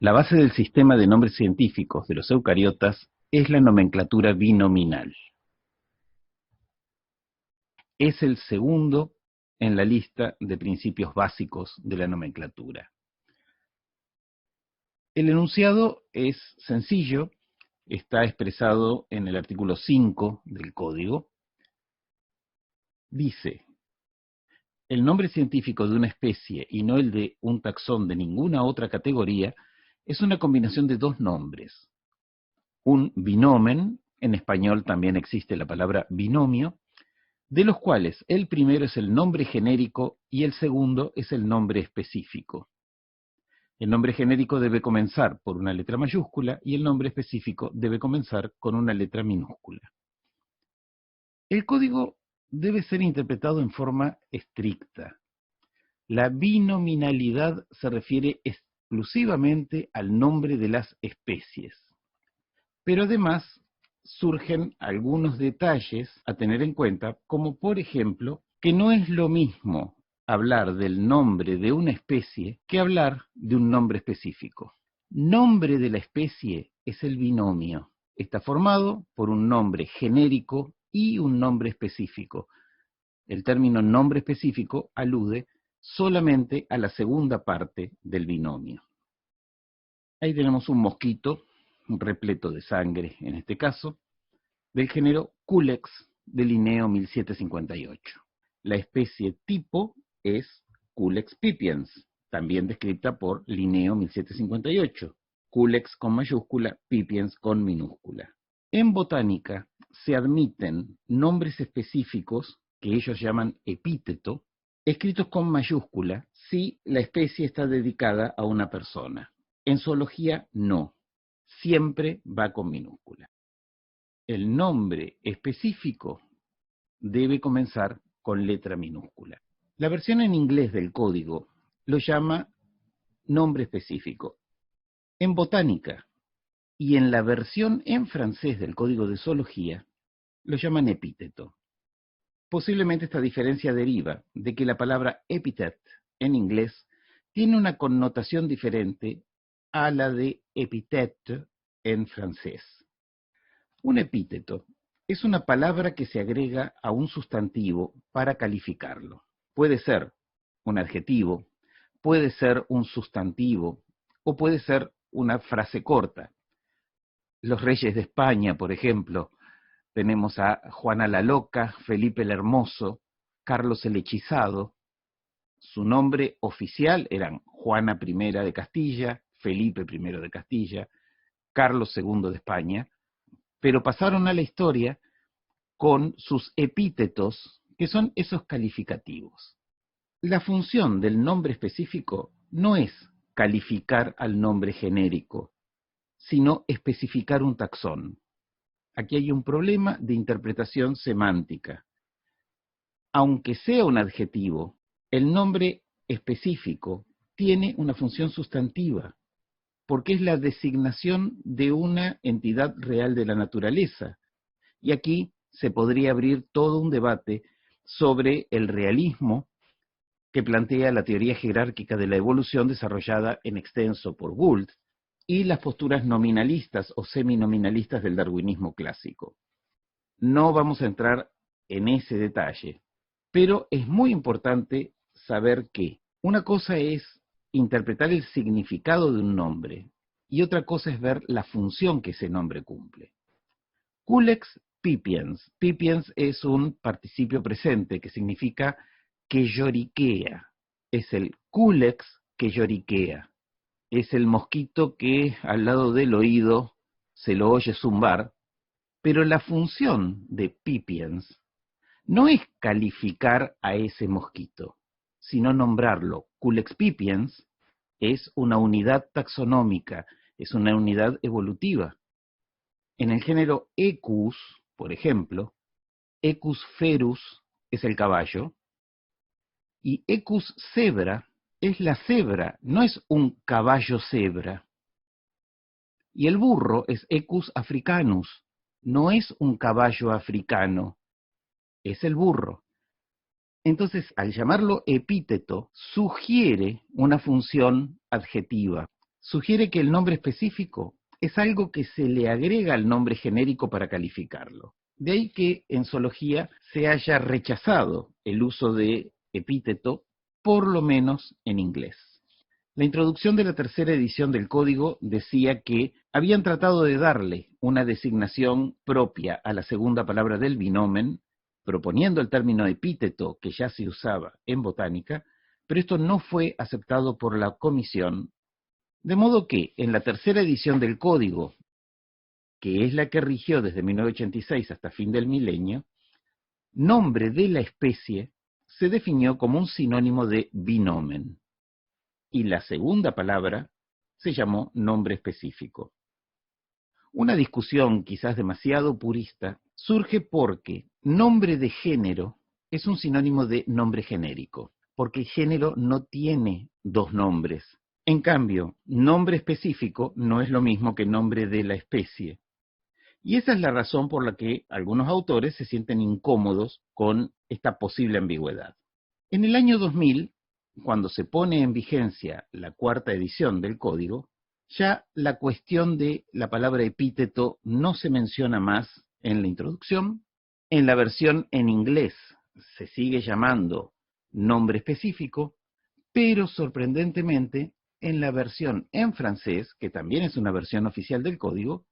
La base del sistema de nombres científicos de los eucariotas es la nomenclatura binominal. Es el segundo en la lista de principios básicos de la nomenclatura. El enunciado es sencillo, está expresado en el artículo 5 del código. Dice: el nombre científico de una especie y no el de un taxón de ninguna otra categoría es una combinación de dos nombres. Un binomen, en español también existe la palabra binomio, de los cuales el primero es el nombre genérico y el segundo es el nombre específico. El nombre genérico debe comenzar por una letra mayúscula y el nombre específico debe comenzar con una letra minúscula. El código debe ser interpretado en forma estricta. La binominalidad se refiere exclusivamente al nombre de las especies, pero además surgen algunos detalles a tener en cuenta, como por ejemplo, que no es lo mismo hablar del nombre de una especie que hablar de un nombre específico. Nombre de la especie es el binomio. Está formado por un nombre genérico y un nombre específico. El término nombre específico alude solamente a la segunda parte del binomio. Ahí tenemos un mosquito repleto de sangre, en este caso, del género Culex de Linneo 1758. La especie tipo es Culex pipiens, también descrita por Linneo 1758. Culex con mayúscula, pipiens con minúscula. En botánica se admiten nombres específicos, que ellos llaman epíteto, escritos con mayúscula si la especie está dedicada a una persona. En zoología no, siempre va con minúscula. El nombre específico debe comenzar con letra minúscula. La versión en inglés del código lo llama nombre específico. En botánica y en la versión en francés del código de zoología lo llaman epíteto. Posiblemente esta diferencia deriva de que la palabra epithet en inglés tiene una connotación diferente a la de epithète en francés. Un epíteto es una palabra que se agrega a un sustantivo para calificarlo. Puede ser un adjetivo, puede ser un sustantivo o puede ser una frase corta. Los reyes de España, por ejemplo, tenemos a Juana la Loca, Felipe el Hermoso, Carlos el Hechizado. Su nombre oficial eran Juana I de Castilla, Felipe I de Castilla, Carlos II de España, pero pasaron a la historia con sus epítetos, que son esos calificativos. La función del nombre específico no es calificar al nombre genérico, sino especificar un taxón. Aquí hay un problema de interpretación semántica. Aunque sea un adjetivo, el nombre específico tiene una función sustantiva, porque es la designación de una entidad real de la naturaleza. Y aquí se podría abrir todo un debate sobre el realismo que plantea la teoría jerárquica de la evolución desarrollada en extenso por Gould y las posturas nominalistas o seminominalistas del darwinismo clásico. No vamos a entrar en ese detalle, pero es muy importante saber que una cosa es interpretar el significado de un nombre y otra cosa es ver la función que ese nombre cumple. Culex pipiens. Pipiens es un participio presente que significa que lloriquea. Es el Culex que lloriquea. Es el mosquito que al lado del oído se lo oye zumbar, pero la función de pipiens no es calificar a ese mosquito, sino nombrarlo. Culex pipiens es una unidad taxonómica, es una unidad evolutiva. En el género Equus, por ejemplo, Equus ferus es el caballo, y Equus cebra es la cebra, no es un caballo cebra. Y el burro es Equus africanus, no es un caballo africano, es el burro. Entonces, al llamarlo epíteto, sugiere una función adjetiva. sugiere que el nombre específico es algo que se le agrega al nombre genérico para calificarlo. De ahí que en zoología se haya rechazado el uso de epíteto, por lo menos en inglés. La introducción de la tercera edición del código decía que habían tratado de darle una designación propia a la segunda palabra del binomen, proponiendo el término epíteto que ya se usaba en botánica, pero esto no fue aceptado por la comisión, de modo que en la tercera edición del código, que es la que rigió desde 1986 hasta fin del milenio, nombre de la especie se definió como un sinónimo de binomen, y la segunda palabra se llamó nombre específico. Una discusión quizás demasiado purista surge porque nombre de género es un sinónimo de nombre genérico, porque género no tiene dos nombres. En cambio, nombre específico no es lo mismo que nombre de la especie. Y esa es la razón por la que algunos autores se sienten incómodos con esta posible ambigüedad. En el año 2000, cuando se pone en vigencia la cuarta edición del código, ya la cuestión de la palabra epíteto no se menciona más en la introducción. En la versión en inglés se sigue llamando nombre específico, pero sorprendentemente en la versión en francés, que también es una versión oficial del código,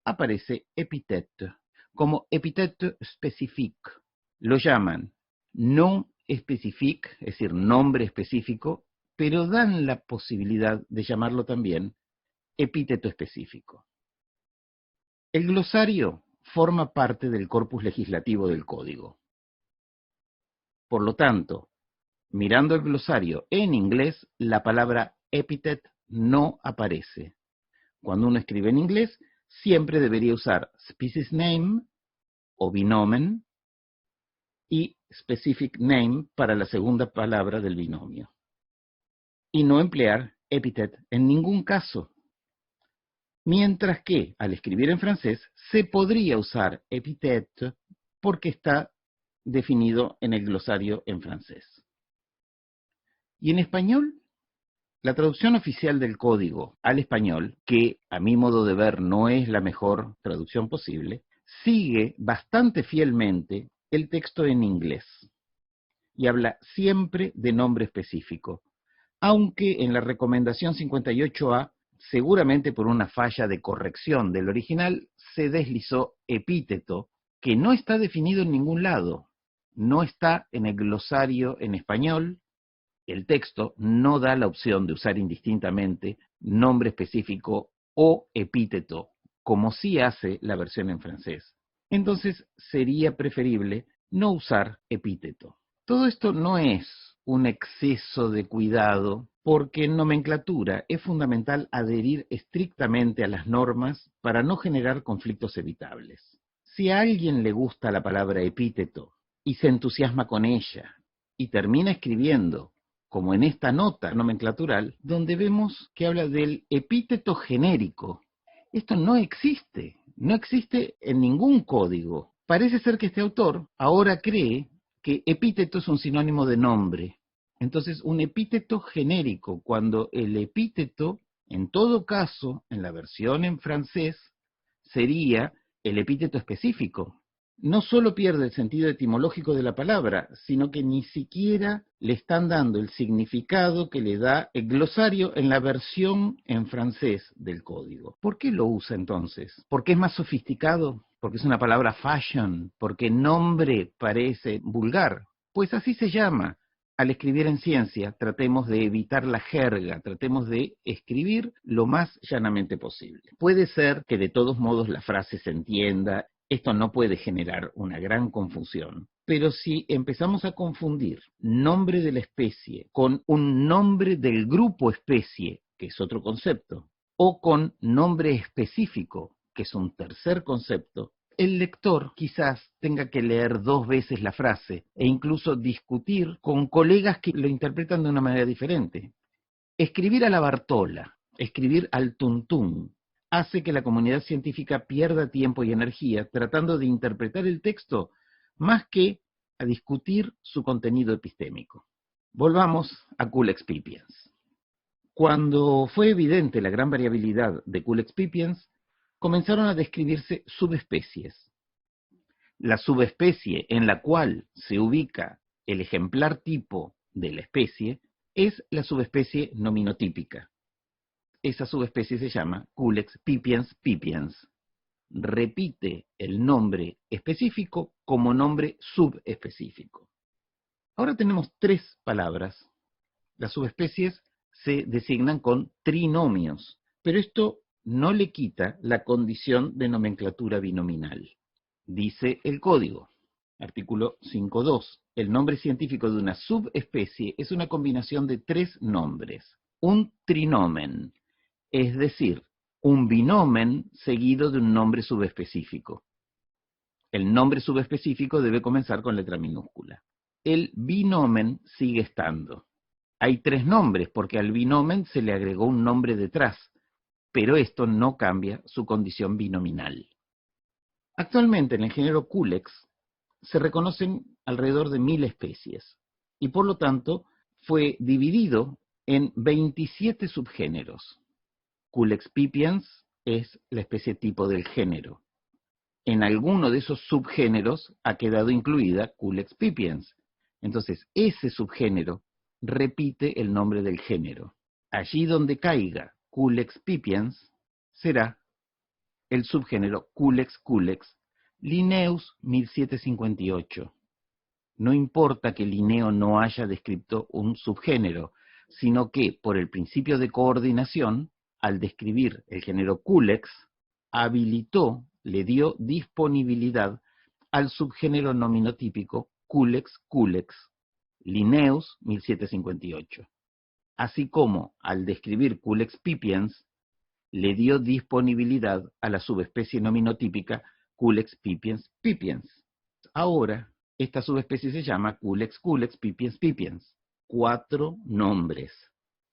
aparece épithète, como épithète spécifique. Lo llaman nom spécifique, es decir, nombre específico, pero dan la posibilidad de llamarlo también epíteto específico. El glosario forma parte del corpus legislativo del código. Por lo tanto, mirando el glosario en inglés, la palabra epithet no aparece. Cuando uno escribe en inglés, siempre debería usar species name o binomen y specific name para la segunda palabra del binomio. Y no emplear epithet en ningún caso. Mientras que al escribir en francés se podría usar epithet porque está definido en el glosario en francés. Y en español, la traducción oficial del código al español, que a mi modo de ver no es la mejor traducción posible, sigue bastante fielmente el texto en inglés y habla siempre de nombre específico, aunque en la recomendación 58A, seguramente por una falla de corrección del original, se deslizó epíteto, que no está definido en ningún lado, no está en el glosario en español. El texto no da la opción de usar indistintamente nombre específico o epíteto, como sí hace la versión en francés. Entonces sería preferible no usar epíteto. Todo esto no es un exceso de cuidado, porque en nomenclatura es fundamental adherir estrictamente a las normas para no generar conflictos evitables. Si a alguien le gusta la palabra epíteto y se entusiasma con ella y termina escribiendo como en esta nota nomenclatural, donde vemos que habla del epíteto genérico. Esto no existe en ningún código. Parece ser que este autor ahora cree que epíteto es un sinónimo de nombre. Entonces, un epíteto genérico, cuando el epíteto, en todo caso, en la versión en francés, sería el epíteto específico. No solo pierde el sentido etimológico de la palabra, sino que ni siquiera le están dando el significado que le da el glosario en la versión en francés del código. ¿Por qué lo usa entonces? ¿Porque es más sofisticado? ¿Porque es una palabra fashion? ¿Porque nombre parece vulgar? Pues así se llama. Al escribir en ciencia, tratemos de evitar la jerga, tratemos de escribir lo más llanamente posible. Puede ser que de todos modos la frase se entienda. Esto no puede generar una gran confusión, pero si empezamos a confundir nombre de la especie con un nombre del grupo especie, que es otro concepto, o con nombre específico, que es un tercer concepto, el lector quizás tenga que leer 2 veces la frase e incluso discutir con colegas que lo interpretan de una manera diferente. Escribir a la Bartola, escribir al tuntún, hace que la comunidad científica pierda tiempo y energía tratando de interpretar el texto más que a discutir su contenido epistémico. Volvamos a Culex Pipiens. Cuando fue evidente la gran variabilidad de Culex pipiens, comenzaron a describirse subespecies. La subespecie en la cual se ubica el ejemplar tipo de la especie es la subespecie nominotípica. Esa subespecie se llama Culex pipiens pipiens. Repite el nombre específico como nombre subespecífico. Ahora tenemos tres palabras. Las subespecies se designan con trinomios, pero esto no le quita la condición de nomenclatura binominal. Dice el código, artículo 5.2, el nombre científico de una subespecie es una combinación de tres nombres, un trinomen, es decir, un binomen seguido de un nombre subespecífico. El nombre subespecífico debe comenzar con letra minúscula. El binomen sigue estando. Hay tres nombres porque al binomen se le agregó un nombre detrás, pero esto no cambia su condición binominal. Actualmente en el género Culex se reconocen alrededor de 1000 especies y por lo tanto fue dividido en 27 subgéneros. Culex pipiens es la especie tipo del género. En alguno de esos subgéneros ha quedado incluida Culex pipiens. Entonces, ese subgénero repite el nombre del género. Allí donde caiga Culex pipiens, será el subgénero Culex culex, Linnaeus 1758. No importa que Linneo no haya descrito un subgénero, sino que, por el principio de coordinación, al describir el género Culex, habilitó, le dio disponibilidad al subgénero nominotípico Culex culex, Linnaeus 1758. Así como, al describir Culex pipiens, le dio disponibilidad a la subespecie nominotípica Culex pipiens pipiens. Ahora, esta subespecie se llama Culex culex pipiens pipiens. 4 nombres.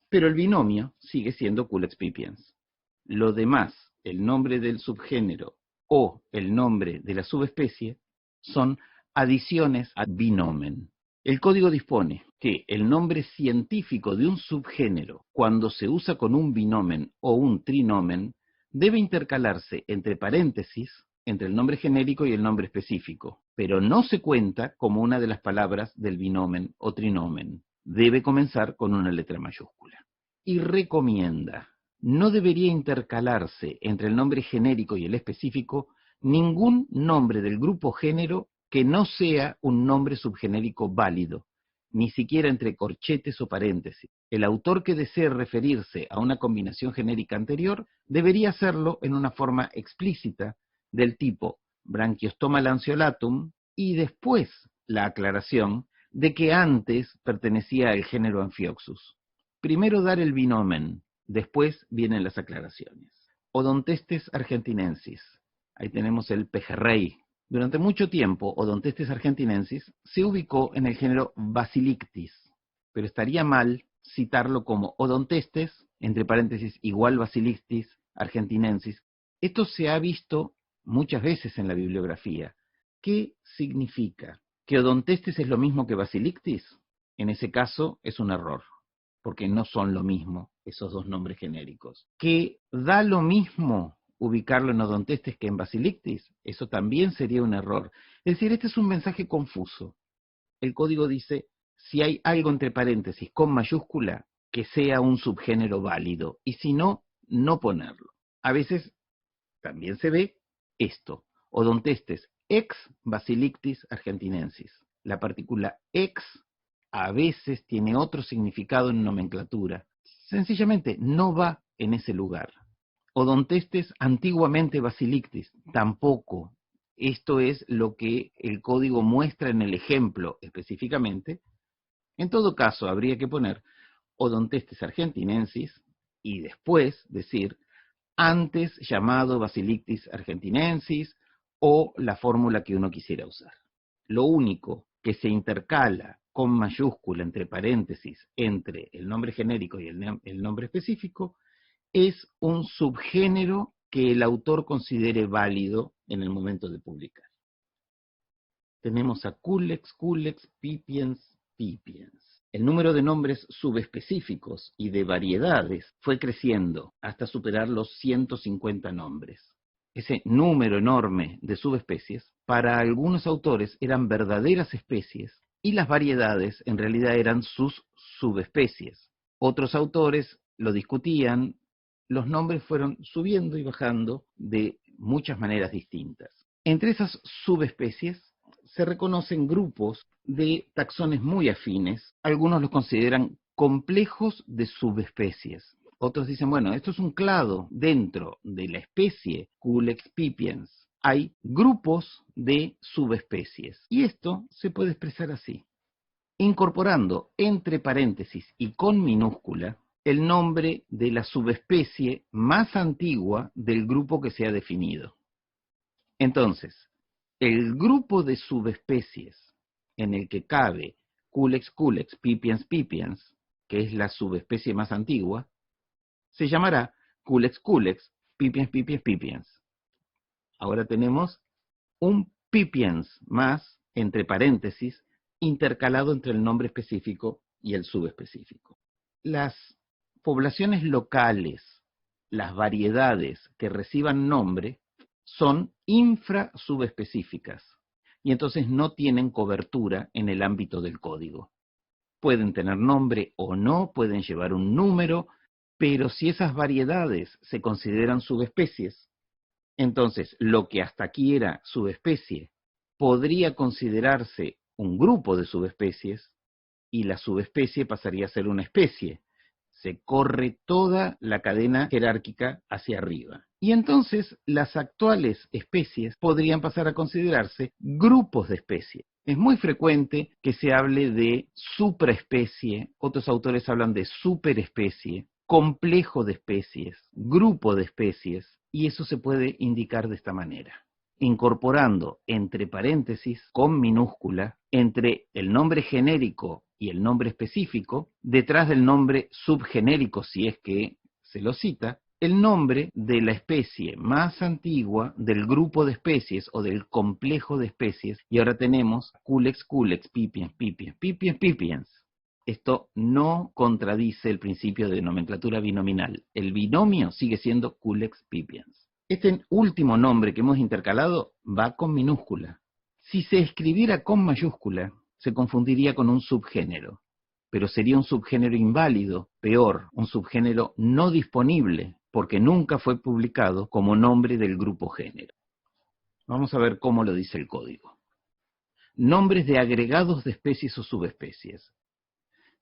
Pero el binomio sigue siendo Culex pipiens. Lo demás, el nombre del subgénero o el nombre de la subespecie, son adiciones ad binomen. El código dispone que el nombre científico de un subgénero, cuando se usa con un binomen o un trinomen, debe intercalarse entre paréntesis entre el nombre genérico y el nombre específico, pero no se cuenta como una de las palabras del binomen o trinomen. Debe comenzar con una letra mayúscula. Y recomienda, no debería intercalarse entre el nombre genérico y el específico ningún nombre del grupo género que no sea un nombre subgenérico válido, ni siquiera entre corchetes o paréntesis. El autor que desee referirse a una combinación genérica anterior debería hacerlo en una forma explícita del tipo Branchiostoma lanceolatum y después la aclaración de que antes pertenecía al género Amphioxus. Primero dar el binomen, después vienen las aclaraciones. Odontestes argentinensis. Ahí tenemos el pejerrey. Durante mucho tiempo, Odontestes argentinensis se ubicó en el género Basilictis, pero estaría mal citarlo como Odontestes, entre paréntesis, igual Basilictis argentinensis. Esto se ha visto muchas veces en la bibliografía. ¿Qué significa? ¿Que Odontestes es lo mismo que Basilictis? En ese caso es un error, porque no son lo mismo esos dos nombres genéricos. ¿Que da lo mismo ubicarlo en Odontestes que en Basilictis? Eso también sería un error. Es decir, este es un mensaje confuso. El código dice, si hay algo entre paréntesis con mayúscula, que sea un subgénero válido, y si no, no ponerlo. A veces también se ve esto, Odontestes ex Basilictis argentinensis. La partícula ex a veces tiene otro significado en nomenclatura. Sencillamente no va en ese lugar. Odontestes antiguamente Basilictis, tampoco. Esto es lo que el código muestra en el ejemplo específicamente. En todo caso, habría que poner Odontestes argentinensis y después decir antes llamado Basilictis argentinensis o la fórmula que uno quisiera usar. Lo único que se intercala con mayúscula entre paréntesis entre el nombre genérico y el nombre específico es un subgénero que el autor considere válido en el momento de publicar. Tenemos a Culex, Culex, pipiens, pipiens. El número de nombres subespecíficos y de variedades fue creciendo hasta superar los 150 nombres. Ese número enorme de subespecies, para algunos autores eran verdaderas especies y las variedades en realidad eran sus subespecies. Otros autores lo discutían, los nombres fueron subiendo y bajando de muchas maneras distintas. Entre esas subespecies se reconocen grupos de taxones muy afines. Algunos los consideran complejos de subespecies. Otros dicen, bueno, esto es un clado dentro de la especie Culex pipiens. Hay grupos de subespecies. Y esto se puede expresar así, incorporando entre paréntesis y con minúscula el nombre de la subespecie más antigua del grupo que se ha definido. Entonces, el grupo de subespecies en el que cabe Culex pipiens pipiens, que es la subespecie más antigua, se llamará Culex pipiens pipiens pipiens. Ahora tenemos un pipiens más, entre paréntesis, intercalado entre el nombre específico y el subespecífico. Las poblaciones locales, las variedades que reciban nombre, son infrasubespecíficas y entonces no tienen cobertura en el ámbito del código. Pueden tener nombre o no, pueden llevar un número, pero si esas variedades se consideran subespecies, entonces lo que hasta aquí era subespecie podría considerarse un grupo de subespecies y la subespecie pasaría a ser una especie. Se corre toda la cadena jerárquica hacia arriba. Y entonces las actuales especies podrían pasar a considerarse grupos de especies. Es muy frecuente que se hable de supraespecie, otros autores hablan de superespecie, complejo de especies, grupo de especies, y eso se puede indicar de esta manera, incorporando entre paréntesis, con minúscula, entre el nombre genérico y el nombre específico, detrás del nombre subgenérico, si es que se lo cita, el nombre de la especie más antigua del grupo de especies o del complejo de especies, y ahora tenemos Culex pipiens pipiens pipiens pipiens. Esto no contradice el principio de nomenclatura binominal. El binomio sigue siendo Culex pipiens. Este último nombre que hemos intercalado va con minúscula. Si se escribiera con mayúscula, se confundiría con un subgénero, pero sería un subgénero inválido, peor, un subgénero no disponible, porque nunca fue publicado como nombre del grupo género. Vamos a ver cómo lo dice el código. Nombres de agregados de especies o subespecies.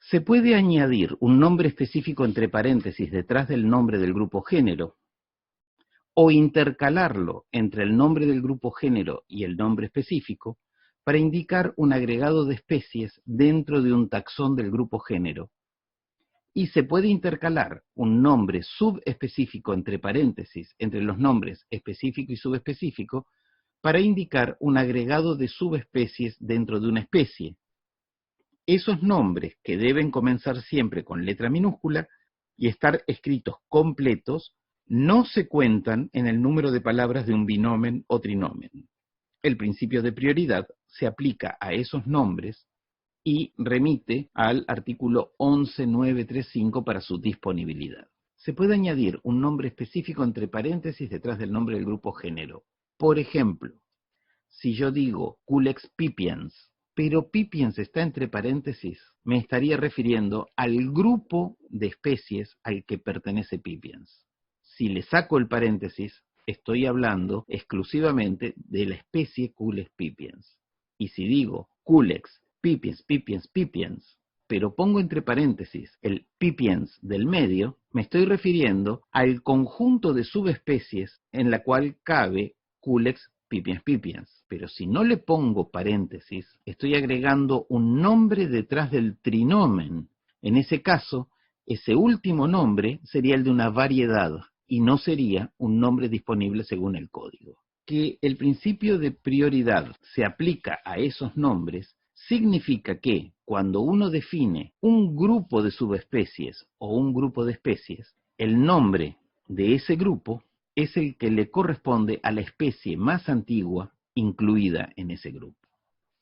Se puede añadir un nombre específico entre paréntesis detrás del nombre del grupo género, o intercalarlo entre el nombre del grupo género y el nombre específico para indicar un agregado de especies dentro de un taxón del grupo género. Y se puede intercalar un nombre subespecífico entre paréntesis entre los nombres específico y subespecífico para indicar un agregado de subespecies dentro de una especie. Esos nombres, que deben comenzar siempre con letra minúscula y estar escritos completos, no se cuentan en el número de palabras de un binomen o trinomen. El principio de prioridad se aplica a esos nombres y remite al artículo 11935 para su disponibilidad. Se puede añadir un nombre específico entre paréntesis detrás del nombre del grupo género. Por ejemplo, si yo digo Culex pipiens, pero pipiens está entre paréntesis, me estaría refiriendo al grupo de especies al que pertenece pipiens. Si le saco el paréntesis, estoy hablando exclusivamente de la especie Culex pipiens. Y si digo Culex pipiens pipiens pipiens, pero pongo entre paréntesis el pipiens del medio, me estoy refiriendo al conjunto de subespecies en la cual cabe Culex pipiens pipiens. Pero si no le pongo paréntesis, estoy agregando un nombre detrás del trinomen. En ese caso, ese último nombre sería el de una variedad y no sería un nombre disponible según el código. Que el principio de prioridad se aplica a esos nombres significa que cuando uno define un grupo de subespecies o un grupo de especies, el nombre de ese grupo es el que le corresponde a la especie más antigua incluida en ese grupo.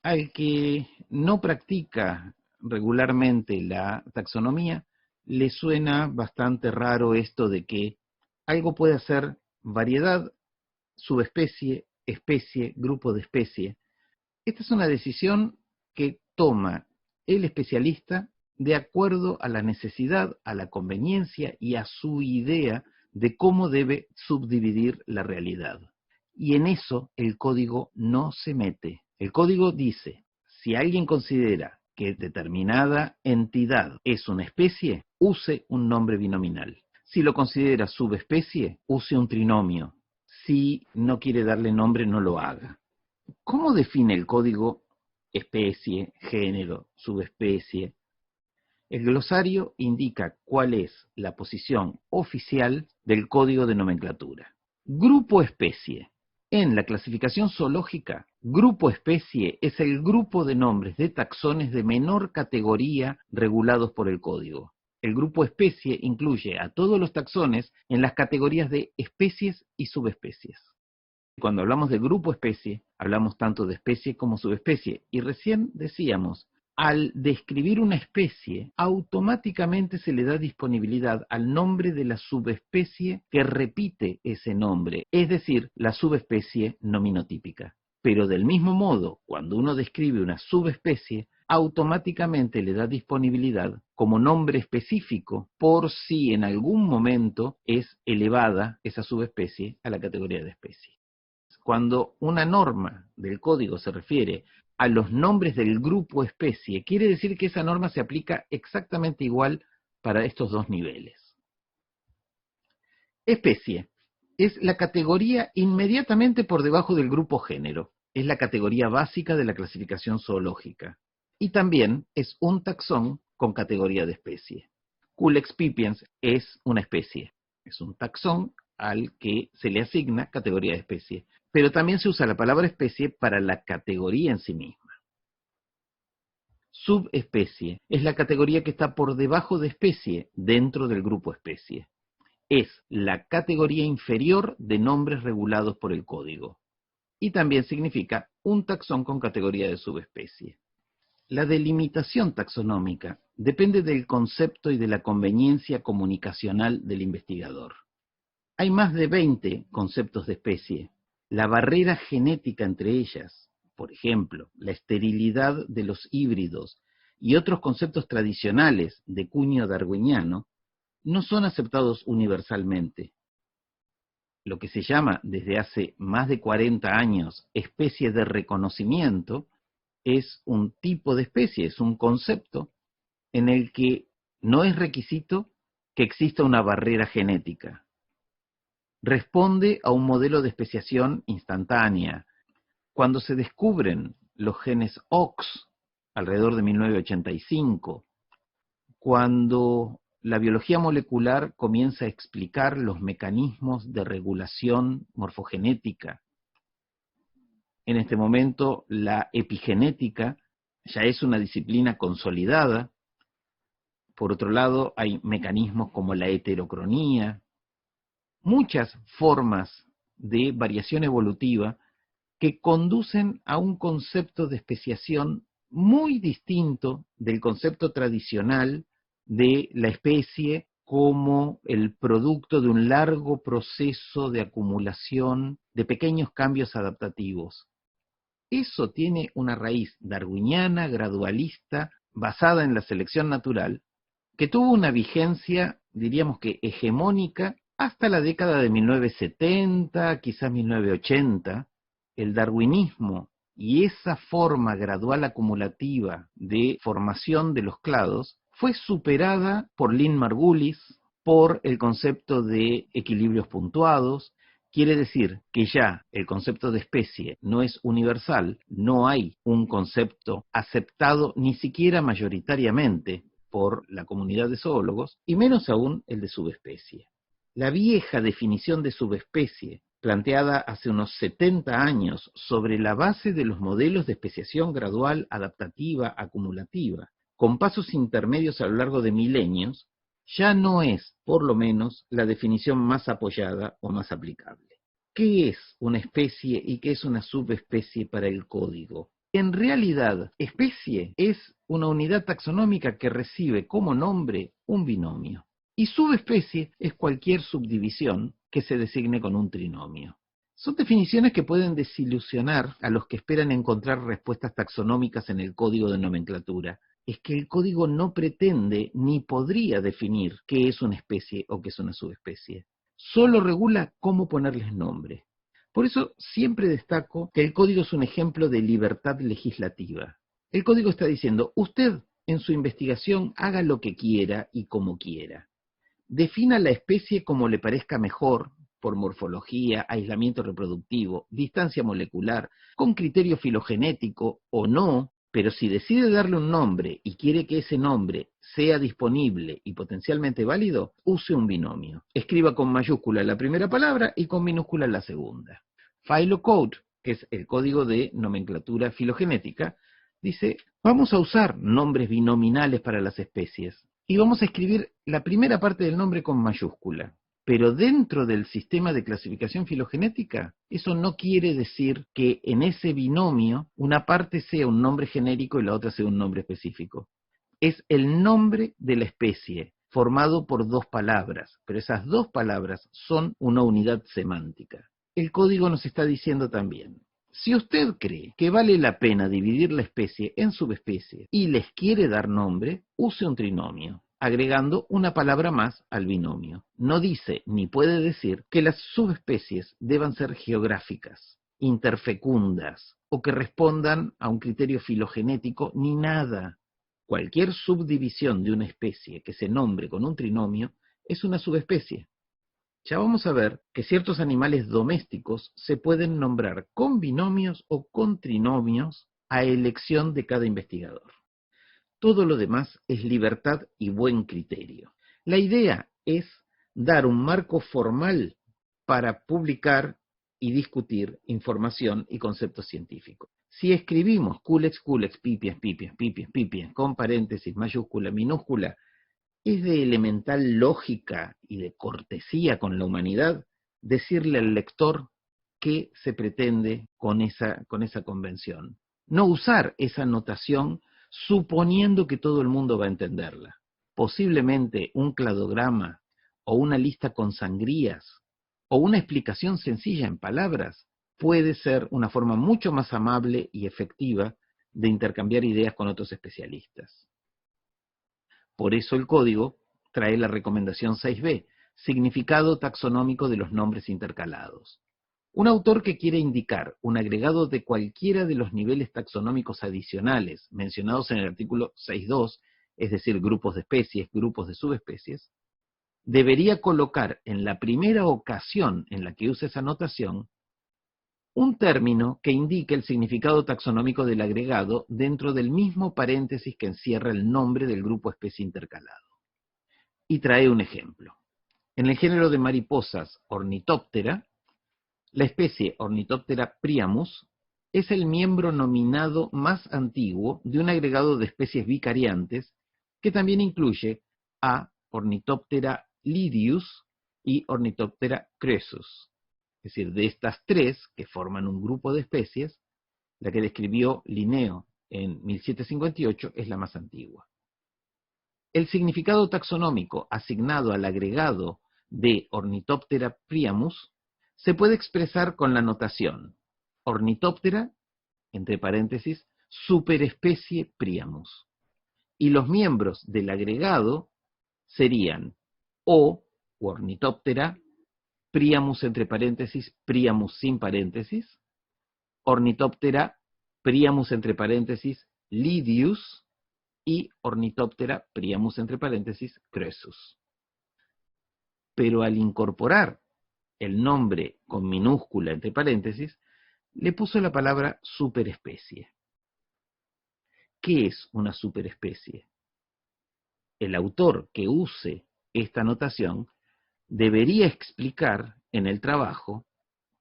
Al que no practica regularmente la taxonomía, le suena bastante raro esto de que algo puede ser variedad, subespecie, especie, grupo de especie. Esta es una decisión que toma el especialista de acuerdo a la necesidad, a la conveniencia y a su idea de cómo debe subdividir la realidad. Y en eso el código no se mete. El código dice, si alguien considera que determinada entidad es una especie, use un nombre binominal. Si lo considera subespecie, use un trinomio. Si no quiere darle nombre, no lo haga. ¿Cómo define el código especie, género, subespecie? El glosario indica cuál es la posición oficial del código de nomenclatura. Grupo especie. En la clasificación zoológica, grupo especie es el grupo de nombres de taxones de menor categoría regulados por el código. El grupo especie incluye a todos los taxones en las categorías de especies y subespecies. Cuando hablamos de grupo especie, hablamos tanto de especie como subespecie. Y recién decíamos, al describir una especie, automáticamente se le da disponibilidad al nombre de la subespecie que repite ese nombre, es decir, la subespecie nominotípica. Pero del mismo modo, cuando uno describe una subespecie, automáticamente le da disponibilidad como nombre específico por si en algún momento es elevada esa subespecie a la categoría de especie. Cuando una norma del código se refiere a los nombres del grupo especie, quiere decir que esa norma se aplica exactamente igual para estos dos niveles. Especie es la categoría inmediatamente por debajo del grupo género. Es la categoría básica de la clasificación zoológica. Y también es un taxón con categoría de especie. Culex pipiens es una especie. Es un taxón al que se le asigna categoría de especie. Pero también se usa la palabra especie para la categoría en sí misma. Subespecie es la categoría que está por debajo de especie dentro del grupo especie. Es la categoría inferior de nombres regulados por el código. Y también significa un taxón con categoría de subespecie. La delimitación taxonómica depende del concepto y de la conveniencia comunicacional del investigador. Hay más de 20 conceptos de especie. La barrera genética entre ellas, por ejemplo, la esterilidad de los híbridos y otros conceptos tradicionales de cuño darwiniano, no son aceptados universalmente. Lo que se llama desde hace más de 40 años especie de reconocimiento es un tipo de especie, es un concepto en el que no es requisito que exista una barrera genética. Responde a un modelo de especiación instantánea. Cuando se descubren los genes OX, alrededor de 1985, cuando la biología molecular comienza a explicar los mecanismos de regulación morfogenética, en este momento la epigenética ya es una disciplina consolidada. Por otro lado, hay mecanismos como la heterocronía, muchas formas de variación evolutiva que conducen a un concepto de especiación muy distinto del concepto tradicional de la especie como el producto de un largo proceso de acumulación de pequeños cambios adaptativos. Eso tiene una raíz darwiniana, gradualista, basada en la selección natural, que tuvo una vigencia, diríamos que hegemónica, hasta la década de 1970, quizás 1980, el darwinismo y esa forma gradual acumulativa de formación de los clados fue superada por Lynn Margulis, por el concepto de equilibrios puntuados. Quiere decir que ya el concepto de especie no es universal, no hay un concepto aceptado ni siquiera mayoritariamente por la comunidad de zoólogos, y menos aún el de subespecie. La vieja definición de subespecie, planteada hace unos 70 años sobre la base de los modelos de especiación gradual, adaptativa, acumulativa, con pasos intermedios a lo largo de milenios, ya no es, por lo menos, la definición más apoyada o más aplicable. ¿Qué es una especie y qué es una subespecie para el código? En realidad, especie es una unidad taxonómica que recibe como nombre un binomio. Y subespecie es cualquier subdivisión que se designe con un trinomio. Son definiciones que pueden desilusionar a los que esperan encontrar respuestas taxonómicas en el código de nomenclatura. Es que el código no pretende ni podría definir qué es una especie o qué es una subespecie. Solo regula cómo ponerles nombre. Por eso siempre destaco que el código es un ejemplo de libertad legislativa. El código está diciendo, usted en su investigación haga lo que quiera y como quiera. Defina la especie como le parezca mejor, por morfología, aislamiento reproductivo, distancia molecular, con criterio filogenético o no, pero si decide darle un nombre y quiere que ese nombre sea disponible y potencialmente válido, use un binomio. Escriba con mayúscula la primera palabra y con minúscula la segunda. Phylocode, que es el código de nomenclatura filogenética, dice, vamos a usar nombres binominales para las especies y vamos a escribir la primera parte del nombre con mayúscula. Pero dentro del sistema de clasificación filogenética, eso no quiere decir que en ese binomio una parte sea un nombre genérico y la otra sea un nombre específico. Es el nombre de la especie, formado por dos palabras, pero esas dos palabras son una unidad semántica. El código nos está diciendo también, si usted cree que vale la pena dividir la especie en subespecies y les quiere dar nombre, use un trinomio, agregando una palabra más al binomio. No dice ni puede decir que las subespecies deban ser geográficas, interfecundas o que respondan a un criterio filogenético ni nada. Cualquier subdivisión de una especie que se nombre con un trinomio es una subespecie. Ya vamos a ver que ciertos animales domésticos se pueden nombrar con binomios o con trinomios a elección de cada investigador. Todo lo demás es libertad y buen criterio. La idea es dar un marco formal para publicar y discutir información y conceptos científicos. Si escribimos culex, culex, pipiens, pipiens, pipiens, pipiens, con paréntesis, mayúscula, minúscula, es de elemental lógica y de cortesía con la humanidad decirle al lector qué se pretende con esa convención. No usar esa notación suponiendo que todo el mundo va a entenderla. Posiblemente un cladograma o una lista con sangrías o una explicación sencilla en palabras puede ser una forma mucho más amable y efectiva de intercambiar ideas con otros especialistas. Por eso el código trae la recomendación 6b, significado taxonómico de los nombres intercalados. Un autor que quiere indicar un agregado de cualquiera de los niveles taxonómicos adicionales mencionados en el artículo 6.2, es decir, grupos de especies, grupos de subespecies, debería colocar en la primera ocasión en la que use esa notación un término que indique el significado taxonómico del agregado dentro del mismo paréntesis que encierra el nombre del grupo especie intercalado. Y trae un ejemplo. En el género de mariposas Ornithoptera, la especie Ornithoptera priamus es el miembro nominado más antiguo de un agregado de especies vicariantes que también incluye a Ornithoptera lidius y Ornithoptera cressus. Es decir, de estas tres que forman un grupo de especies, la que describió Linneo en 1758 es la más antigua. El significado taxonómico asignado al agregado de Ornithoptera priamus se puede expresar con la notación Ornithoptera, entre paréntesis, superespecie priamus. Y los miembros del agregado serían o Ornithoptera priamus, entre paréntesis, priamus sin paréntesis, Ornithoptera priamus, entre paréntesis, lidius, y Ornithoptera priamus, entre paréntesis, cressus. Pero al incorporar el nombre con minúscula, entre paréntesis, le puso la palabra superespecie. ¿Qué es una superespecie? El autor que use esta notación debería explicar en el trabajo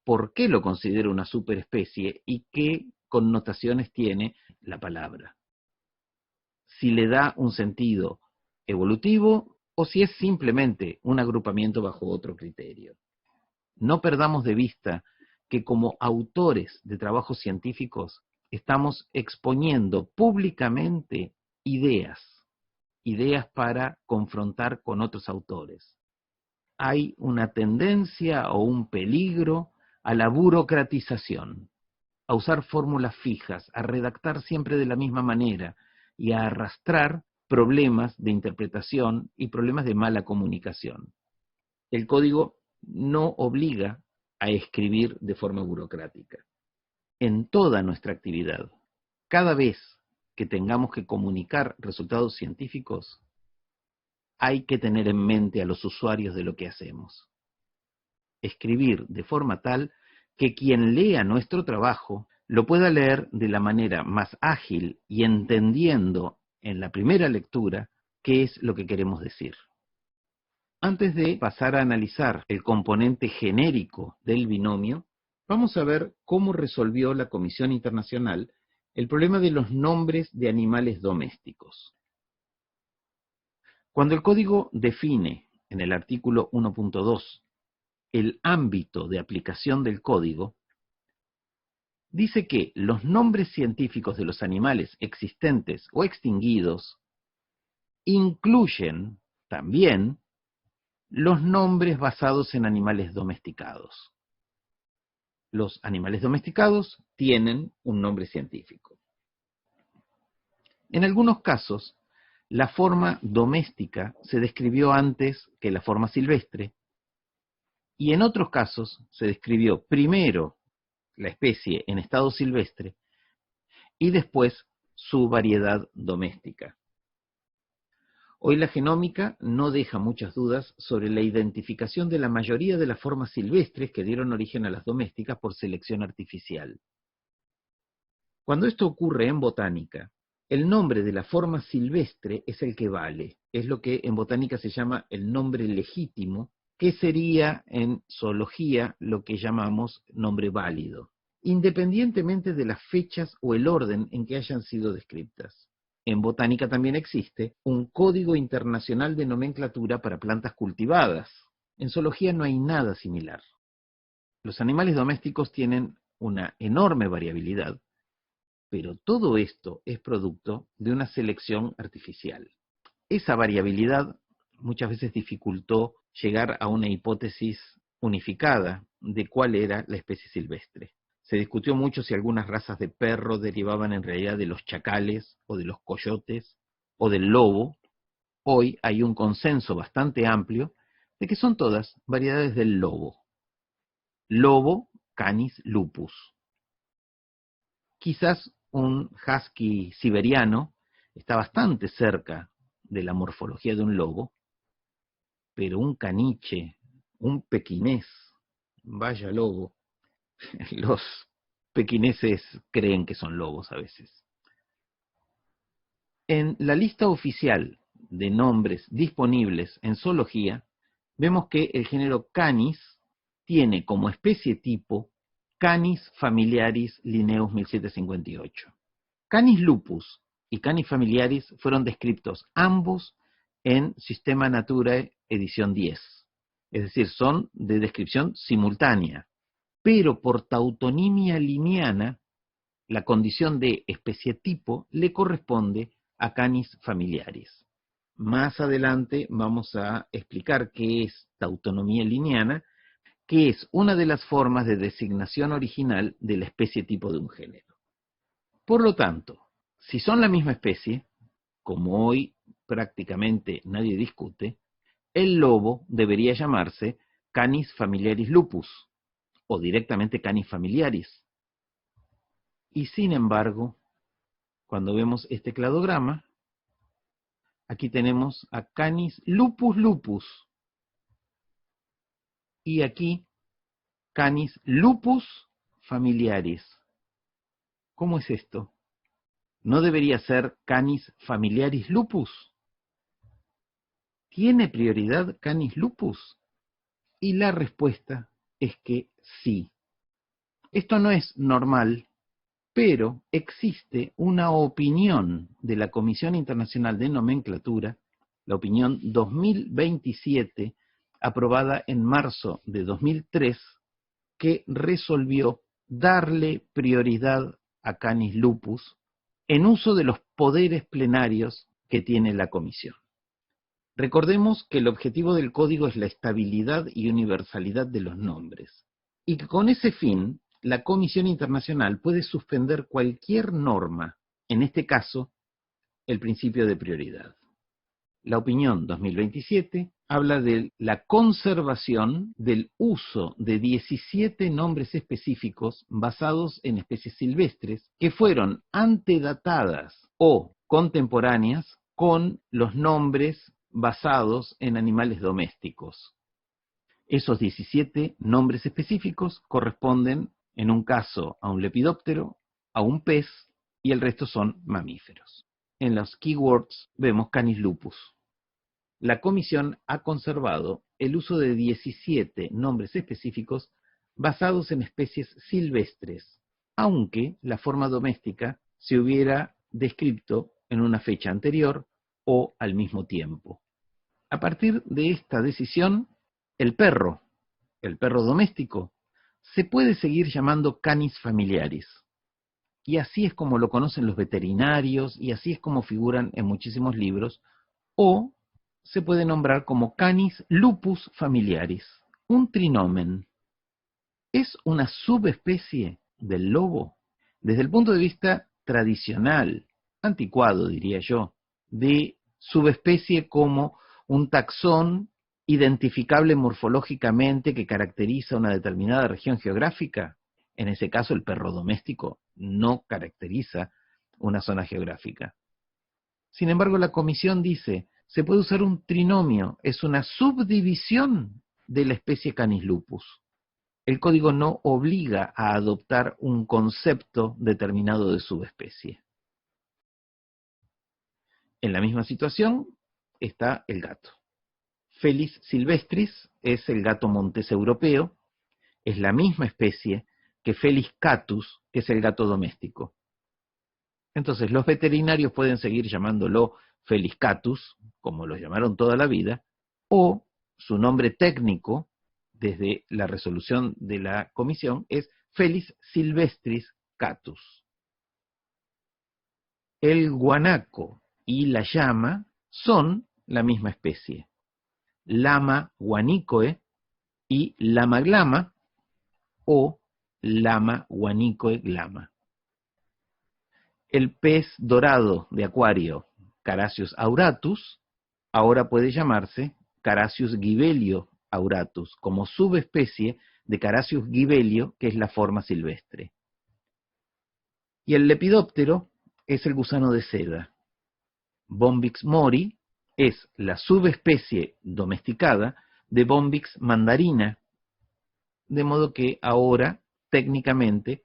por qué lo considera una superespecie y qué connotaciones tiene la palabra. Si le da un sentido evolutivo o si es simplemente un agrupamiento bajo otro criterio. No perdamos de vista que como autores de trabajos científicos estamos exponiendo públicamente ideas para confrontar con otros autores. Hay una tendencia o un peligro a la burocratización, a usar fórmulas fijas, a redactar siempre de la misma manera y a arrastrar problemas de interpretación y problemas de mala comunicación. El código no obliga a escribir de forma burocrática. En toda nuestra actividad, cada vez que tengamos que comunicar resultados científicos, hay que tener en mente a los usuarios de lo que hacemos. Escribir de forma tal que quien lea nuestro trabajo lo pueda leer de la manera más ágil y entendiendo en la primera lectura qué es lo que queremos decir. Antes de pasar a analizar el componente genérico del binomio, vamos a ver cómo resolvió la Comisión Internacional el problema de los nombres de animales domésticos. Cuando el código define en el artículo 1.2 el ámbito de aplicación del código, dice que los nombres científicos de los animales existentes o extinguidos incluyen también los nombres basados en animales domesticados. Los animales domesticados tienen un nombre científico. En algunos casos, la forma doméstica se describió antes que la forma silvestre, y en otros casos se describió primero la especie en estado silvestre y después su variedad doméstica. Hoy la genómica no deja muchas dudas sobre la identificación de la mayoría de las formas silvestres que dieron origen a las domésticas por selección artificial. Cuando esto ocurre en botánica, el nombre de la forma silvestre es el que vale. Es lo que en botánica se llama el nombre legítimo, que sería en zoología lo que llamamos nombre válido, independientemente de las fechas o el orden en que hayan sido descritas. En botánica también existe un código internacional de nomenclatura para plantas cultivadas. En zoología no hay nada similar. Los animales domésticos tienen una enorme variabilidad, pero todo esto es producto de una selección artificial. Esa variabilidad muchas veces dificultó llegar a una hipótesis unificada de cuál era la especie silvestre. Se discutió mucho si algunas razas de perro derivaban en realidad de los chacales o de los coyotes o del lobo. Hoy hay un consenso bastante amplio de que son todas variedades del lobo. Lobo Canis lupus. Quizás un husky siberiano está bastante cerca de la morfología de un lobo, pero un caniche, un pequinés, vaya lobo. Los pequineses creen que son lobos a veces. En la lista oficial de nombres disponibles en zoología, vemos que el género Canis tiene como especie tipo Canis familiaris Linnaeus 1758. Canis lupus y Canis familiaris fueron descritos ambos en Systema Naturae edición 10, es decir, son de descripción simultánea, pero por tautonimia linneana, la condición de especie tipo le corresponde a Canis familiaris. Más adelante vamos a explicar qué es tautonomía linneana, que es una de las formas de designación original de la especie tipo de un género. Por lo tanto, si son la misma especie, como hoy prácticamente nadie discute, el lobo debería llamarse Canis familiaris lupus, o directamente Canis familiaris. Y sin embargo, cuando vemos este cladograma, aquí tenemos a Canis lupus lupus, y aquí Canis lupus familiaris. ¿Cómo es esto? ¿No debería ser Canis familiaris lupus? ¿Tiene prioridad Canis lupus? Y la respuesta es que sí. Esto no es normal, pero existe una opinión de la Comisión Internacional de Nomenclatura, la opinión 2027, aprobada en marzo de 2003, que resolvió darle prioridad a Canis Lupus en uso de los poderes plenarios que tiene la Comisión. Recordemos que el objetivo del código es la estabilidad y universalidad de los nombres, y que con ese fin, la Comisión Internacional puede suspender cualquier norma, en este caso, el principio de prioridad. La opinión 2027 habla de la conservación del uso de 17 nombres específicos basados en especies silvestres que fueron antedatadas o contemporáneas con los nombres basados en animales domésticos. Esos 17 nombres específicos corresponden, en un caso, a un lepidóptero, a un pez, y el resto son mamíferos. En los keywords vemos Canis lupus. La Comisión ha conservado el uso de 17 nombres específicos basados en especies silvestres, aunque la forma doméstica se hubiera descrito en una fecha anterior o al mismo tiempo. A partir de esta decisión, el perro doméstico, se puede seguir llamando Canis familiaris. Y así es como lo conocen los veterinarios, y así es como figuran en muchísimos libros, o se puede nombrar como Canis lupus familiaris, un trinomen. Es una subespecie del lobo, desde el punto de vista tradicional, anticuado diría yo, de subespecie como un taxón identificable morfológicamente que caracteriza una determinada región geográfica. En ese caso, el perro doméstico no caracteriza una zona geográfica. Sin embargo, la Comisión dice, se puede usar un trinomio, es una subdivisión de la especie Canis lupus. El código no obliga a adoptar un concepto determinado de subespecie. En la misma situación está el gato. Felis silvestris es el gato montés europeo, es la misma especie que Felis catus, que es el gato doméstico. Entonces los veterinarios pueden seguir llamándolo Felis catus, como lo llamaron toda la vida, o su nombre técnico, desde la resolución de la comisión, es Felis silvestris catus. El guanaco y la llama son la misma especie. Lama guanicoe y Lama glama o Lama guanicoe glama. El pez dorado de acuario Carassius auratus ahora puede llamarse Carassius gibelio auratus, como subespecie de Carassius gibelio, que es la forma silvestre. Y el lepidóptero es el gusano de seda. Bombyx mori es la subespecie domesticada de Bombyx mandarina, de modo que ahora, técnicamente,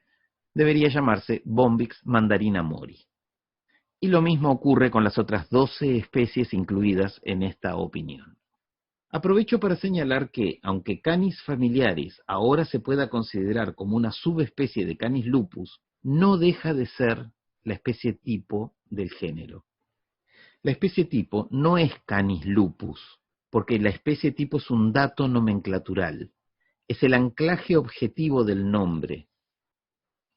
debería llamarse Bombyx mandarina mori. Y lo mismo ocurre con las otras 12 especies incluidas en esta opinión. Aprovecho para señalar que, aunque Canis familiaris ahora se pueda considerar como una subespecie de Canis lupus, no deja de ser la especie tipo del género. La especie tipo no es Canis lupus, porque la especie tipo es un dato nomenclatural, es el anclaje objetivo del nombre.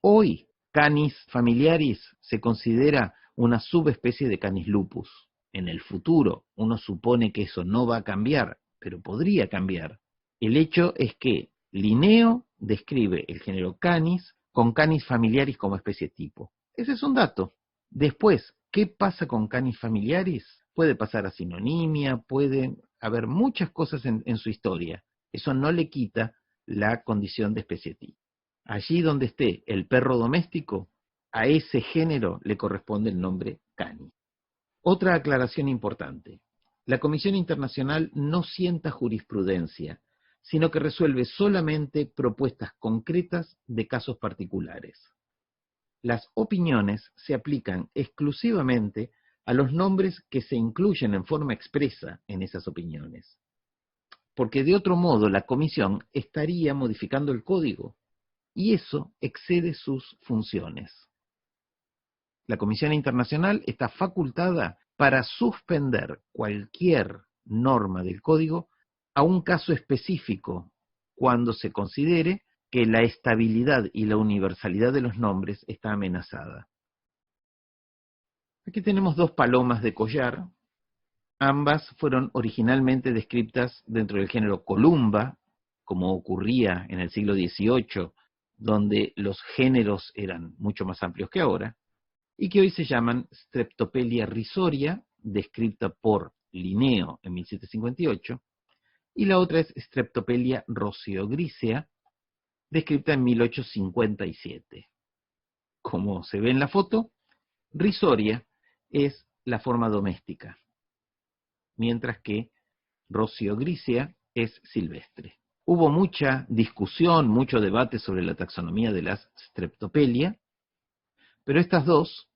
Hoy, Canis familiaris se considera una subespecie de Canis lupus. En el futuro, uno supone que eso no va a cambiar, pero podría cambiar. El hecho es que Linneo describe el género Canis con Canis familiaris como especie tipo. Ese es un dato. Después, ¿qué pasa con Canis familiaris? Puede pasar a sinonimia, puede haber muchas cosas en su historia. Eso no le quita la condición de especie tipo. Allí donde esté el perro doméstico, a ese género le corresponde el nombre Canis. Otra aclaración importante. La Comisión Internacional no sienta jurisprudencia, sino que resuelve solamente propuestas concretas de casos particulares. Las opiniones se aplican exclusivamente a los nombres que se incluyen en forma expresa en esas opiniones, porque de otro modo la Comisión estaría modificando el código, y eso excede sus funciones. La Comisión Internacional está facultada para suspender cualquier norma del código a un caso específico, cuando se considere que la estabilidad y la universalidad de los nombres está amenazada. Aquí tenemos dos palomas de collar. Ambas fueron originalmente descritas dentro del género Columba, como ocurría en el siglo XVIII, donde los géneros eran mucho más amplios que ahora, y que hoy se llaman Streptopelia rizoria, descrita por Linneo en 1758, y la otra es Streptopelia roseogrisea, descrita en 1857. Como se ve en la foto, rizoria es la forma doméstica, mientras que roseogrisea es silvestre. Hubo mucha discusión, mucho debate sobre la taxonomía de las Streptopelia, pero estas dos,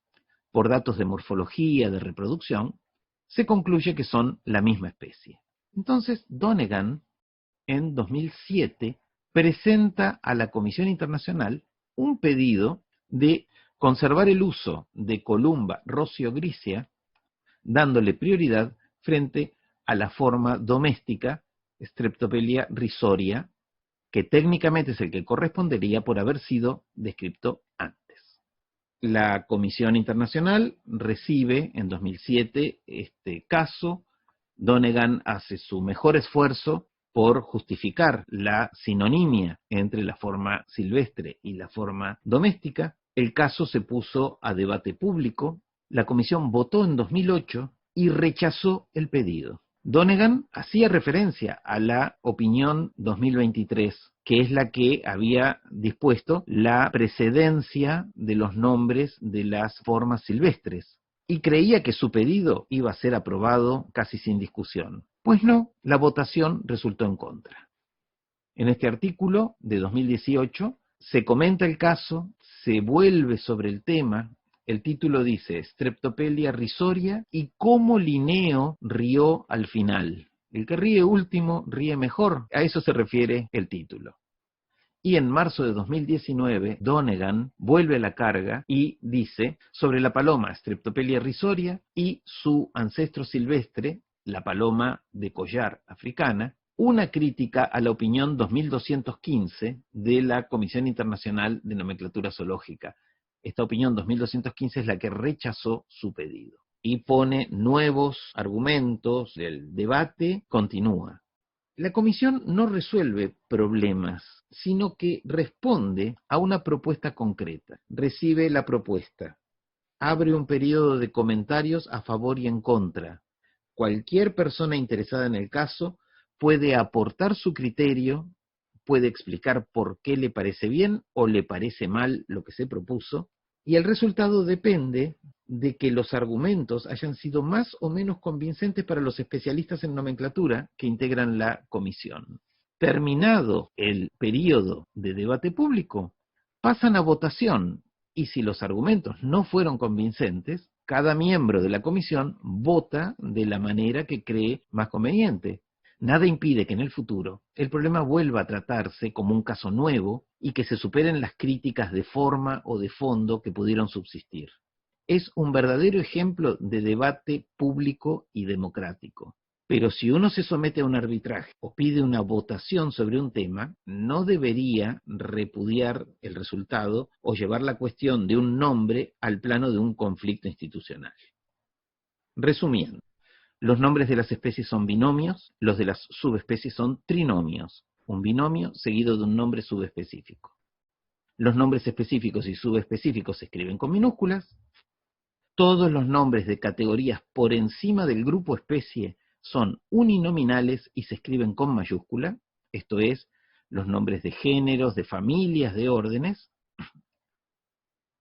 por datos de morfología, de reproducción, se concluye que son la misma especie. Entonces, Donegan, en 2007, presenta a la Comisión Internacional un pedido de conservar el uso de Columba roseogrisea, dándole prioridad frente a la forma doméstica Streptopelia rizoria, que técnicamente es el que correspondería por haber sido descrito antes. La Comisión Internacional recibe en 2007 este caso. Donegan hace su mejor esfuerzo por justificar la sinonimia entre la forma silvestre y la forma doméstica. El caso se puso a debate público. La comisión votó en 2008 y rechazó el pedido. Donegan hacía referencia a la opinión 2023, que es la que había dispuesto la precedencia de los nombres de las formas silvestres, y creía que su pedido iba a ser aprobado casi sin discusión. Pues no, la votación resultó en contra. En este artículo de 2018 se comenta el caso, se vuelve sobre el tema. El título dice Streptopelia rizoria y cómo Linneo rió al final. El que ríe último ríe mejor. A eso se refiere el título. Y en marzo de 2019, Donegan vuelve a la carga y dice sobre la paloma Streptopelia rizoria y su ancestro silvestre, la paloma de collar africana, una crítica a la opinión 2215 de la Comisión Internacional de Nomenclatura Zoológica. Esta opinión 2215 es la que rechazó su pedido y pone nuevos argumentos. El debate continúa. La comisión no resuelve problemas, sino que responde a una propuesta concreta. Recibe la propuesta, abre un periodo de comentarios a favor y en contra. Cualquier persona interesada en el caso puede aportar su criterio, puede explicar por qué le parece bien o le parece mal lo que se propuso, y el resultado depende de que los argumentos hayan sido más o menos convincentes para los especialistas en nomenclatura que integran la comisión. Terminado el periodo de debate público, pasan a votación, y si los argumentos no fueron convincentes, cada miembro de la comisión vota de la manera que cree más conveniente. Nada impide que en el futuro el problema vuelva a tratarse como un caso nuevo y que se superen las críticas de forma o de fondo que pudieron subsistir. Es un verdadero ejemplo de debate público y democrático. Pero si uno se somete a un arbitraje o pide una votación sobre un tema, no debería repudiar el resultado o llevar la cuestión de un nombre al plano de un conflicto institucional. Resumiendo, los nombres de las especies son binomios, los de las subespecies son trinomios, un binomio seguido de un nombre subespecífico. Los nombres específicos y subespecíficos se escriben con minúsculas. Todos los nombres de categorías por encima del grupo especie son uninominales y se escriben con mayúscula, esto es, los nombres de géneros, de familias, de órdenes,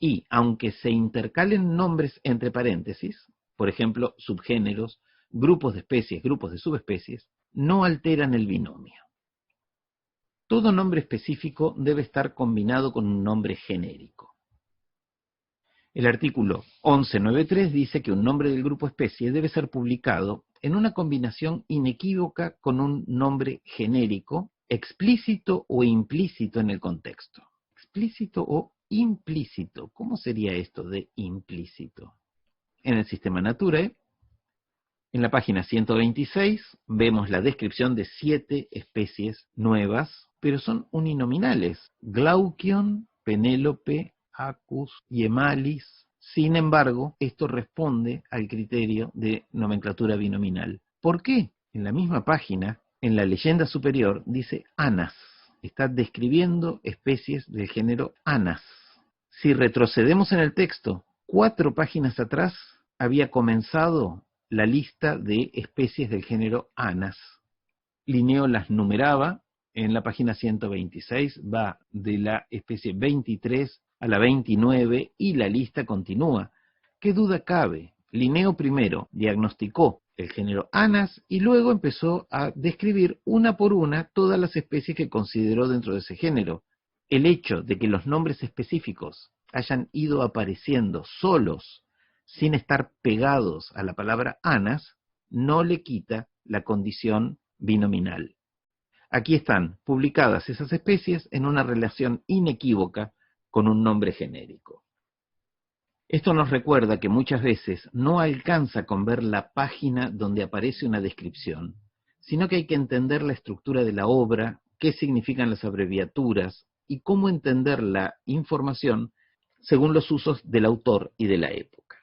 y aunque se intercalen nombres entre paréntesis, por ejemplo, subgéneros, grupos de especies, grupos de subespecies, no alteran el binomio. Todo nombre específico debe estar combinado con un nombre genérico. El artículo 1193 dice que un nombre del grupo especie debe ser publicado en una combinación inequívoca con un nombre genérico, explícito o implícito en el contexto. Explícito o implícito. ¿Cómo sería esto de implícito? En el sistema Naturae, En la página 126 vemos la descripción de 7 especies nuevas, pero son uninominales: Glaucion, Penélope, Acus y Emalis. Sin embargo, esto responde al criterio de nomenclatura binominal. ¿Por qué? En la misma página, en la leyenda superior, dice Anas. Está describiendo especies del género Anas. Si retrocedemos en el texto, 4 páginas atrás, había comenzado la lista de especies del género Anas. Linneo las numeraba. En la página 126 va de la especie 23 a la 29 y la lista continúa. ¿Qué duda cabe? Linneo primero diagnosticó el género Anas y luego empezó a describir una por una todas las especies que consideró dentro de ese género. El hecho de que los nombres específicos hayan ido apareciendo solos, sin estar pegados a la palabra Anas, no le quita la condición binominal. Aquí están publicadas esas especies en una relación inequívoca con un nombre genérico. Esto nos recuerda que muchas veces no alcanza con ver la página donde aparece una descripción, sino que hay que entender la estructura de la obra, qué significan las abreviaturas y cómo entender la información según los usos del autor y de la época.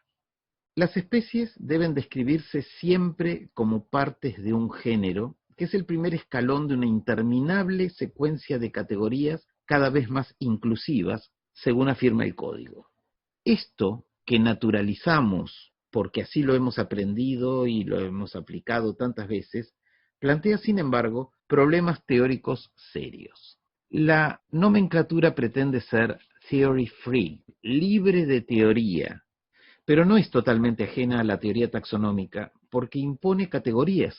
Las especies deben describirse siempre como partes de un género, que es el primer escalón de una interminable secuencia de categorías cada vez más inclusivas, según afirma el código. Esto que naturalizamos, porque así lo hemos aprendido y lo hemos aplicado tantas veces, plantea, sin embargo, problemas teóricos serios. La nomenclatura pretende ser theory free, libre de teoría, pero no es totalmente ajena a la teoría taxonómica porque impone categorías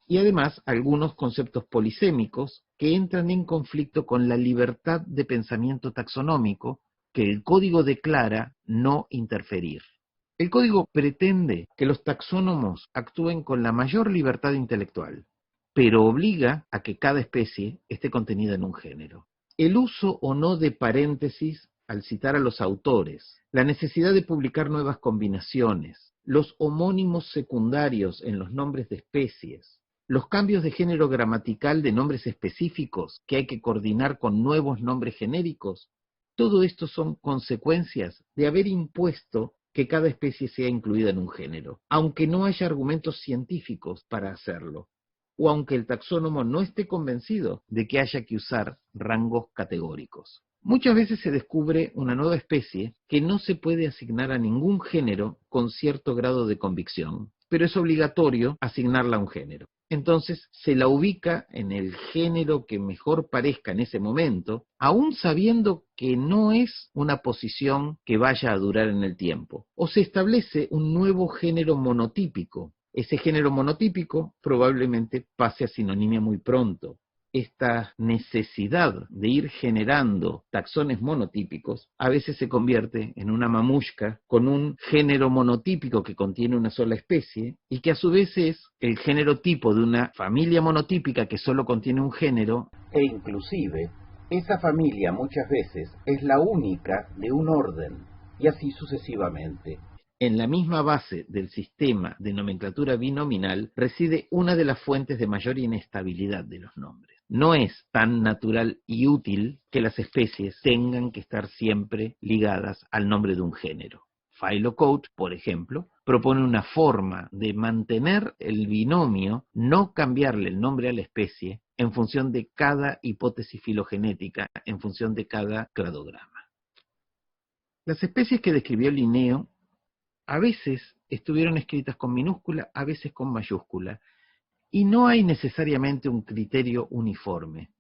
y además algunos conceptos polisémicos que entran en conflicto con la libertad de pensamiento taxonómico que el código declara no interferir. El código pretende que los taxónomos actúen con la mayor libertad intelectual, pero obliga a que cada especie esté contenida en un género. El uso o no de paréntesis al citar a los autores, la necesidad de publicar nuevas combinaciones, los homónimos secundarios en los nombres de especies, los cambios de género gramatical de nombres específicos que hay que coordinar con nuevos nombres genéricos, todo esto son consecuencias de haber impuesto que cada especie sea incluida en un género, aunque no haya argumentos científicos para hacerlo, o aunque el taxónomo no esté convencido de que haya que usar rangos categóricos. Muchas veces se descubre una nueva especie que no se puede asignar a ningún género con cierto grado de convicción, pero es obligatorio asignarla a un género. Entonces se la ubica en el género que mejor parezca en ese momento, aún sabiendo que no es una posición que vaya a durar en el tiempo. O se establece un nuevo género monotípico. Ese género monotípico probablemente pase a sinonimia muy pronto. Esta necesidad de ir generando taxones monotípicos a veces se convierte en una mamushka con un género monotípico que contiene una sola especie y que a su vez es el género tipo de una familia monotípica que solo contiene un género, e inclusive esa familia muchas veces es la única de un orden y así sucesivamente. En la misma base del sistema de nomenclatura binominal reside una de las fuentes de mayor inestabilidad de los nombres. No es tan natural y útil que las especies tengan que estar siempre ligadas al nombre de un género. Phylocode, por ejemplo, propone una forma de mantener el binomio, no cambiarle el nombre a la especie en función de cada hipótesis filogenética, en función de cada cladograma. Las especies que describió Linneo a veces estuvieron escritas con minúscula, a veces con mayúscula, y no hay necesariamente un criterio uniforme.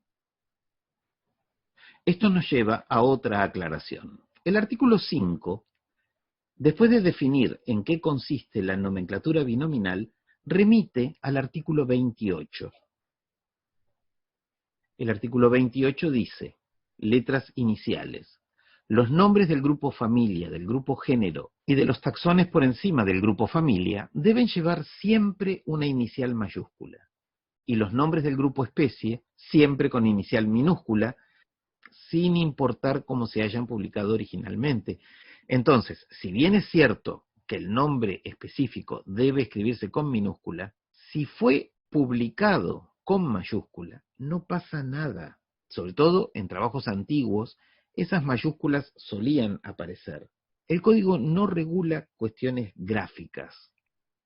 Esto nos lleva a otra aclaración. El artículo 5, después de definir en qué consiste la nomenclatura binominal, remite al artículo 28. El artículo 28 dice, letras iniciales. Los nombres del grupo familia, del grupo género y de los taxones por encima del grupo familia deben llevar siempre una inicial mayúscula y los nombres del grupo especie siempre con inicial minúscula, sin importar cómo se hayan publicado originalmente. Entonces, si bien es cierto que el nombre específico debe escribirse con minúscula, si fue publicado con mayúscula, no pasa nada. Sobre todo en trabajos antiguos, esas mayúsculas solían aparecer. El código no regula cuestiones gráficas.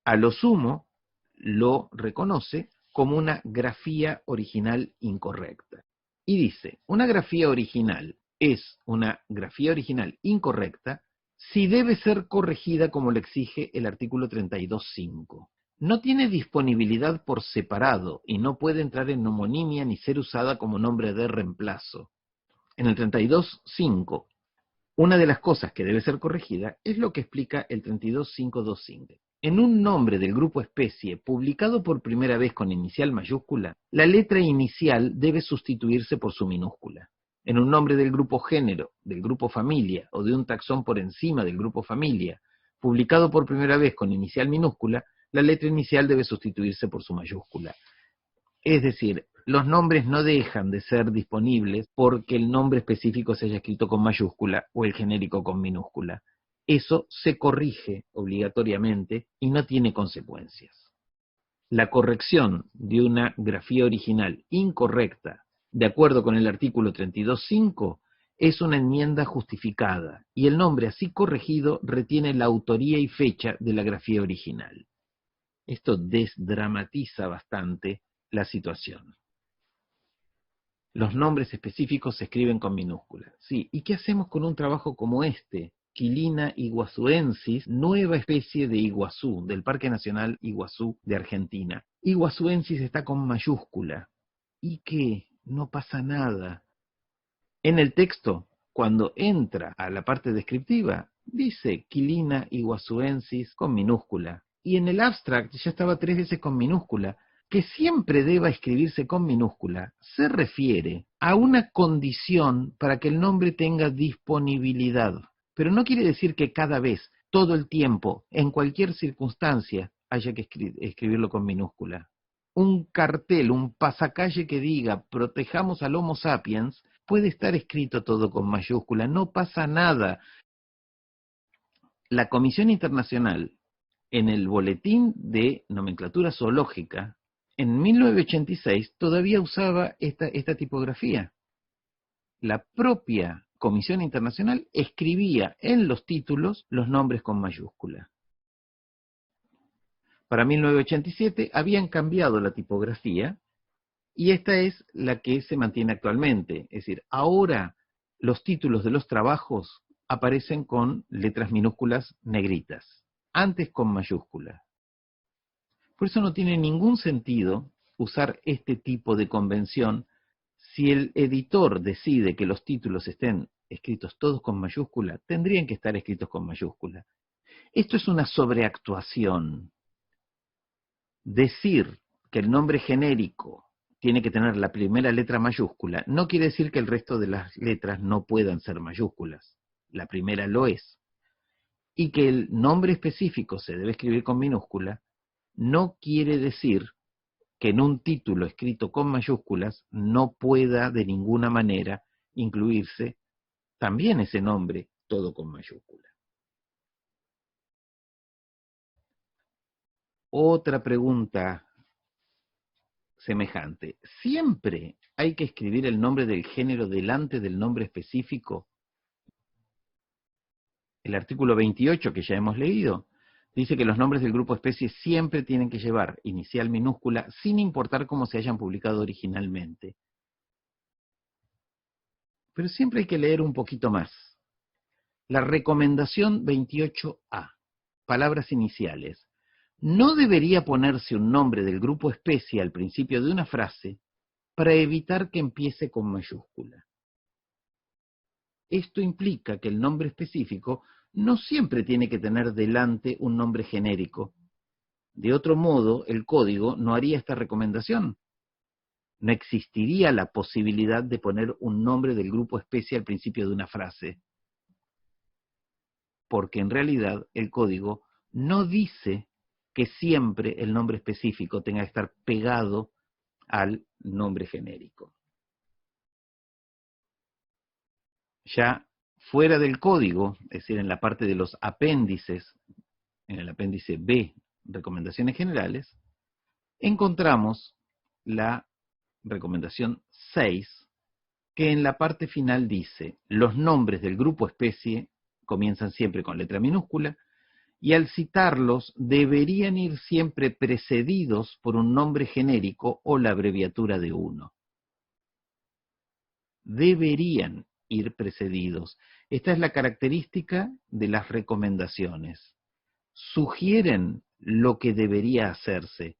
A lo sumo, lo reconoce como una grafía original incorrecta. Y dice, una grafía original es una grafía original incorrecta si debe ser corregida como lo exige el artículo 32.5. No tiene disponibilidad por separado y no puede entrar en homonimia ni ser usada como nombre de reemplazo. En el 32.5, una de las cosas que debe ser corregida es lo que explica el 32.525. En un nombre del grupo especie publicado por primera vez con inicial mayúscula, la letra inicial debe sustituirse por su minúscula. En un nombre del grupo género, del grupo familia o de un taxón por encima del grupo familia, publicado por primera vez con inicial minúscula, la letra inicial debe sustituirse por su mayúscula. Es decir, los nombres no dejan de ser disponibles porque el nombre específico se haya escrito con mayúscula o el genérico con minúscula. Eso se corrige obligatoriamente y no tiene consecuencias. La corrección de una grafía original incorrecta, de acuerdo con el artículo 32.5, es una enmienda justificada y el nombre así corregido retiene la autoría y fecha de la grafía original. Esto desdramatiza bastante la situación. Los nombres específicos se escriben con minúsculas. Sí, ¿y qué hacemos con un trabajo como este? Quilina iguazuensis, nueva especie de iguazú, del Parque Nacional Iguazú de Argentina. Iguazuensis está con mayúscula. ¿Y qué? No pasa nada. En el texto, cuando entra a la parte descriptiva, dice Quilina iguazuensis con minúscula. Y en el abstract ya estaba 3 veces con minúscula. Que siempre deba escribirse con minúscula se refiere a una condición para que el nombre tenga disponibilidad, pero no quiere decir que cada vez, todo el tiempo, en cualquier circunstancia, haya que escribirlo con minúscula. Un cartel, un pasacalle que diga protejamos al Homo sapiens, puede estar escrito todo con mayúscula, no pasa nada. La Comisión Internacional, en el Boletín de Nomenclatura Zoológica, en 1986 todavía usaba esta tipografía. La propia Comisión Internacional escribía en los títulos los nombres con mayúscula. Para 1987 habían cambiado la tipografía y esta es la que se mantiene actualmente. Es decir, ahora los títulos de los trabajos aparecen con letras minúsculas negritas, antes con mayúsculas. Por eso no tiene ningún sentido usar este tipo de convención si el editor decide que los títulos estén escritos todos con mayúscula, tendrían que estar escritos con mayúscula. Esto es una sobreactuación. Decir que el nombre genérico tiene que tener la primera letra mayúscula no quiere decir que el resto de las letras no puedan ser mayúsculas. La primera lo es. Y que el nombre específico se debe escribir con minúscula no quiere decir que en un título escrito con mayúsculas no pueda de ninguna manera incluirse también ese nombre todo con mayúscula. Otra pregunta semejante. ¿Siempre hay que escribir el nombre del género delante del nombre específico? El artículo 28 que ya hemos leído dice que los nombres del grupo especie siempre tienen que llevar inicial minúscula sin importar cómo se hayan publicado originalmente. Pero siempre hay que leer un poquito más. La recomendación 28A, palabras iniciales. No debería ponerse un nombre del grupo especie al principio de una frase para evitar que empiece con mayúscula. Esto implica que el nombre específico no siempre tiene que tener delante un nombre genérico. De otro modo, el código no haría esta recomendación. No existiría la posibilidad de poner un nombre del grupo especie al principio de una frase, porque en realidad el código no dice que siempre el nombre específico tenga que estar pegado al nombre genérico. Ya fuera del código, es decir, en la parte de los apéndices en el apéndice B, recomendaciones generales, encontramos la recomendación 6, que en la parte final dice: los nombres del grupo especie comienzan siempre con letra minúscula, y al citarlos deberían ir siempre precedidos por un nombre genérico o la abreviatura de uno. Deberían ir precedidos. Esta es la característica de las recomendaciones. Sugieren lo que debería hacerse,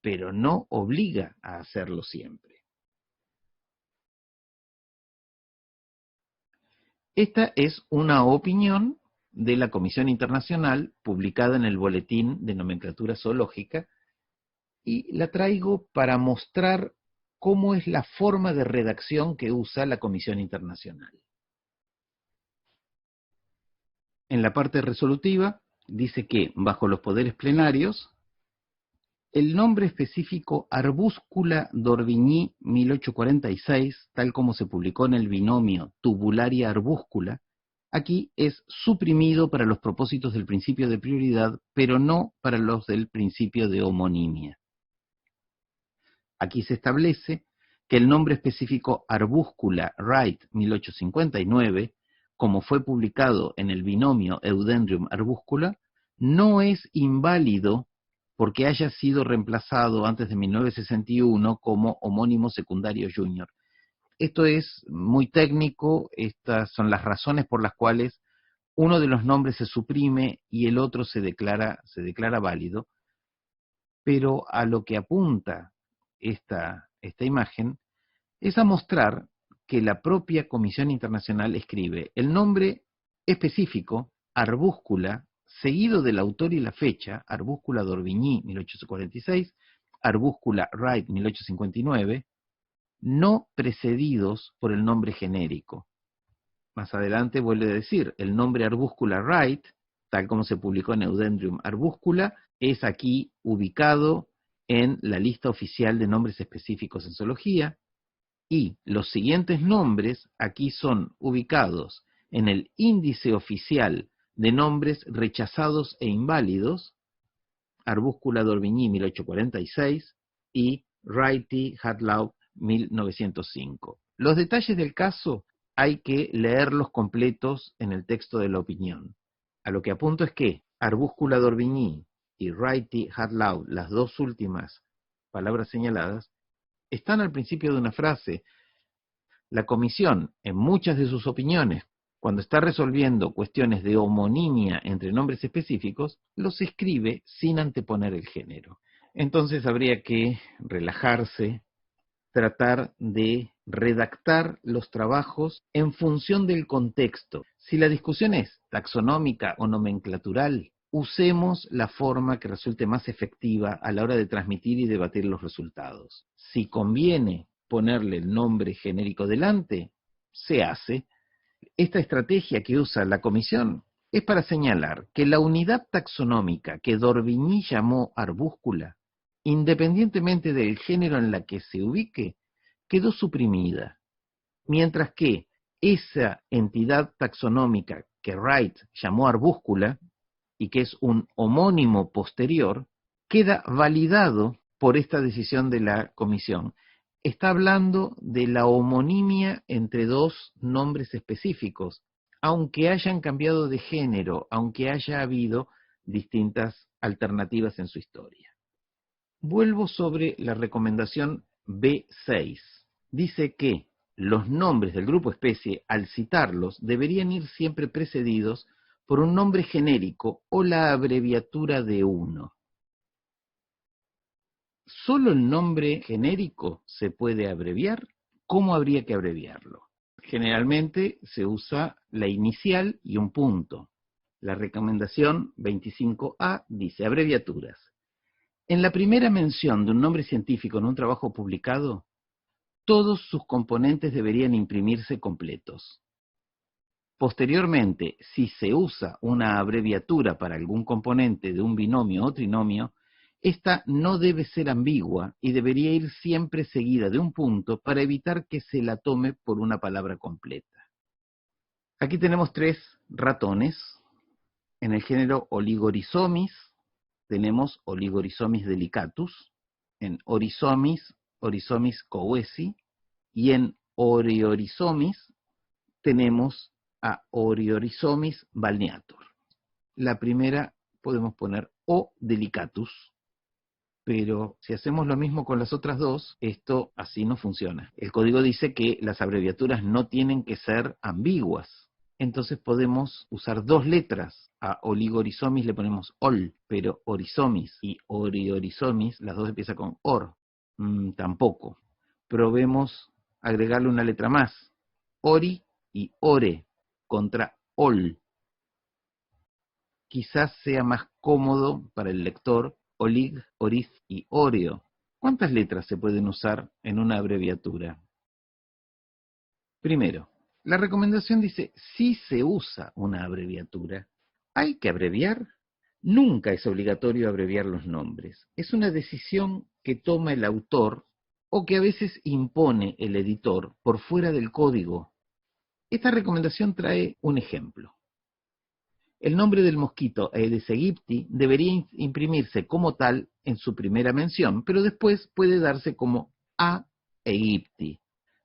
pero no obliga a hacerlo siempre. Esta es una opinión de la Comisión Internacional publicada en el Boletín de Nomenclatura Zoológica, y la traigo para mostrar cómo es la forma de redacción que usa la Comisión Internacional. En la parte resolutiva dice que, bajo los poderes plenarios, el nombre específico Arbuscula d'Orbigny 1846, tal como se publicó en el binomio Tubularia arbuscula, aquí es suprimido para los propósitos del principio de prioridad, pero no para los del principio de homonimia. Aquí se establece que el nombre específico Arbuscula Wright 1859, como fue publicado en el binomio Eudendrium arbuscula, no es inválido porque haya sido reemplazado antes de 1961 como homónimo secundario junior. Esto es muy técnico, estas son las razones por las cuales uno de los nombres se suprime y el otro se declara válido, pero a lo que apunta esta imagen es a mostrar que la propia Comisión Internacional escribe el nombre específico, arbúscula, seguido del autor y la fecha, Arbuscula d'Orbigny 1846, Arbuscula Wright 1859, no precedidos por el nombre genérico. Más adelante vuelve a decir, el nombre Arbuscula Wright, tal como se publicó en Eudendrium arbuscula, es aquí ubicado en la lista oficial de nombres específicos en zoología, y los siguientes nombres aquí son ubicados en el índice oficial de nombres rechazados e inválidos, Arbuscula d'Orbigny 1846 y Wrighty-Hadlaw 1905. Los detalles del caso hay que leerlos completos en el texto de la opinión. A lo que apunto es que Arbuscula d'Orbigny y Wrighty-Hadlaw, las dos últimas palabras señaladas, están al principio de una frase. La comisión, en muchas de sus opiniones, cuando está resolviendo cuestiones de homonimia entre nombres específicos, los escribe sin anteponer el género. Entonces habría que relajarse, tratar de redactar los trabajos en función del contexto. Si la discusión es taxonómica o nomenclatural, usemos la forma que resulte más efectiva a la hora de transmitir y debatir los resultados. Si conviene ponerle el nombre genérico delante, se hace. Esta estrategia que usa la comisión es para señalar que la unidad taxonómica que d'Orbigny llamó arbúscula, independientemente del género en la que se ubique, quedó suprimida, mientras que esa entidad taxonómica que Wright llamó arbúscula, y que es un homónimo posterior, queda validado por esta decisión de la comisión. Está hablando de la homonimia entre dos nombres específicos, aunque hayan cambiado de género, aunque haya habido distintas alternativas en su historia. Vuelvo sobre la recomendación B6. Dice que los nombres del grupo especie, al citarlos, deberían ir siempre precedidos por un nombre genérico o la abreviatura de uno. ¿Solo el nombre genérico se puede abreviar? ¿Cómo habría que abreviarlo? Generalmente se usa la inicial y un punto. La recomendación 25A dice abreviaturas. En la primera mención de un nombre científico en un trabajo publicado, todos sus componentes deberían imprimirse completos. Posteriormente, si se usa una abreviatura para algún componente de un binomio o trinomio, esta no debe ser ambigua y debería ir siempre seguida de un punto para evitar que se la tome por una palabra completa. Aquí tenemos 3 ratones En el género Oligorhizomis tenemos Oligorhizomis delicatus, en Oryzomis, Oryzomis cowesi, y en Oreorhizomis tenemos a Oreorhizomis balneator. La primera podemos poner O delicatus, pero si hacemos lo mismo con las otras dos, esto así no funciona. El código dice que las abreviaturas no tienen que ser ambiguas. Entonces podemos usar dos letras. A Oligorhizomis le ponemos OL, pero Orhizomis y Oreorhizomis, las dos empiezan con OR. Tampoco. Probemos agregarle una letra más. Ori y Ore contra OL. Quizás sea más cómodo para el lector Olig, Oriz y Oreo. ¿Cuántas letras se pueden usar en una abreviatura? Primero, la recomendación dice, si se usa una abreviatura, ¿hay que abreviar? Nunca es obligatorio abreviar los nombres. Es una decisión que toma el autor o que a veces impone el editor por fuera del código. Esta recomendación trae un ejemplo. El nombre del mosquito Aedes aegypti debería imprimirse como tal en su primera mención, pero después puede darse como A. aegypti.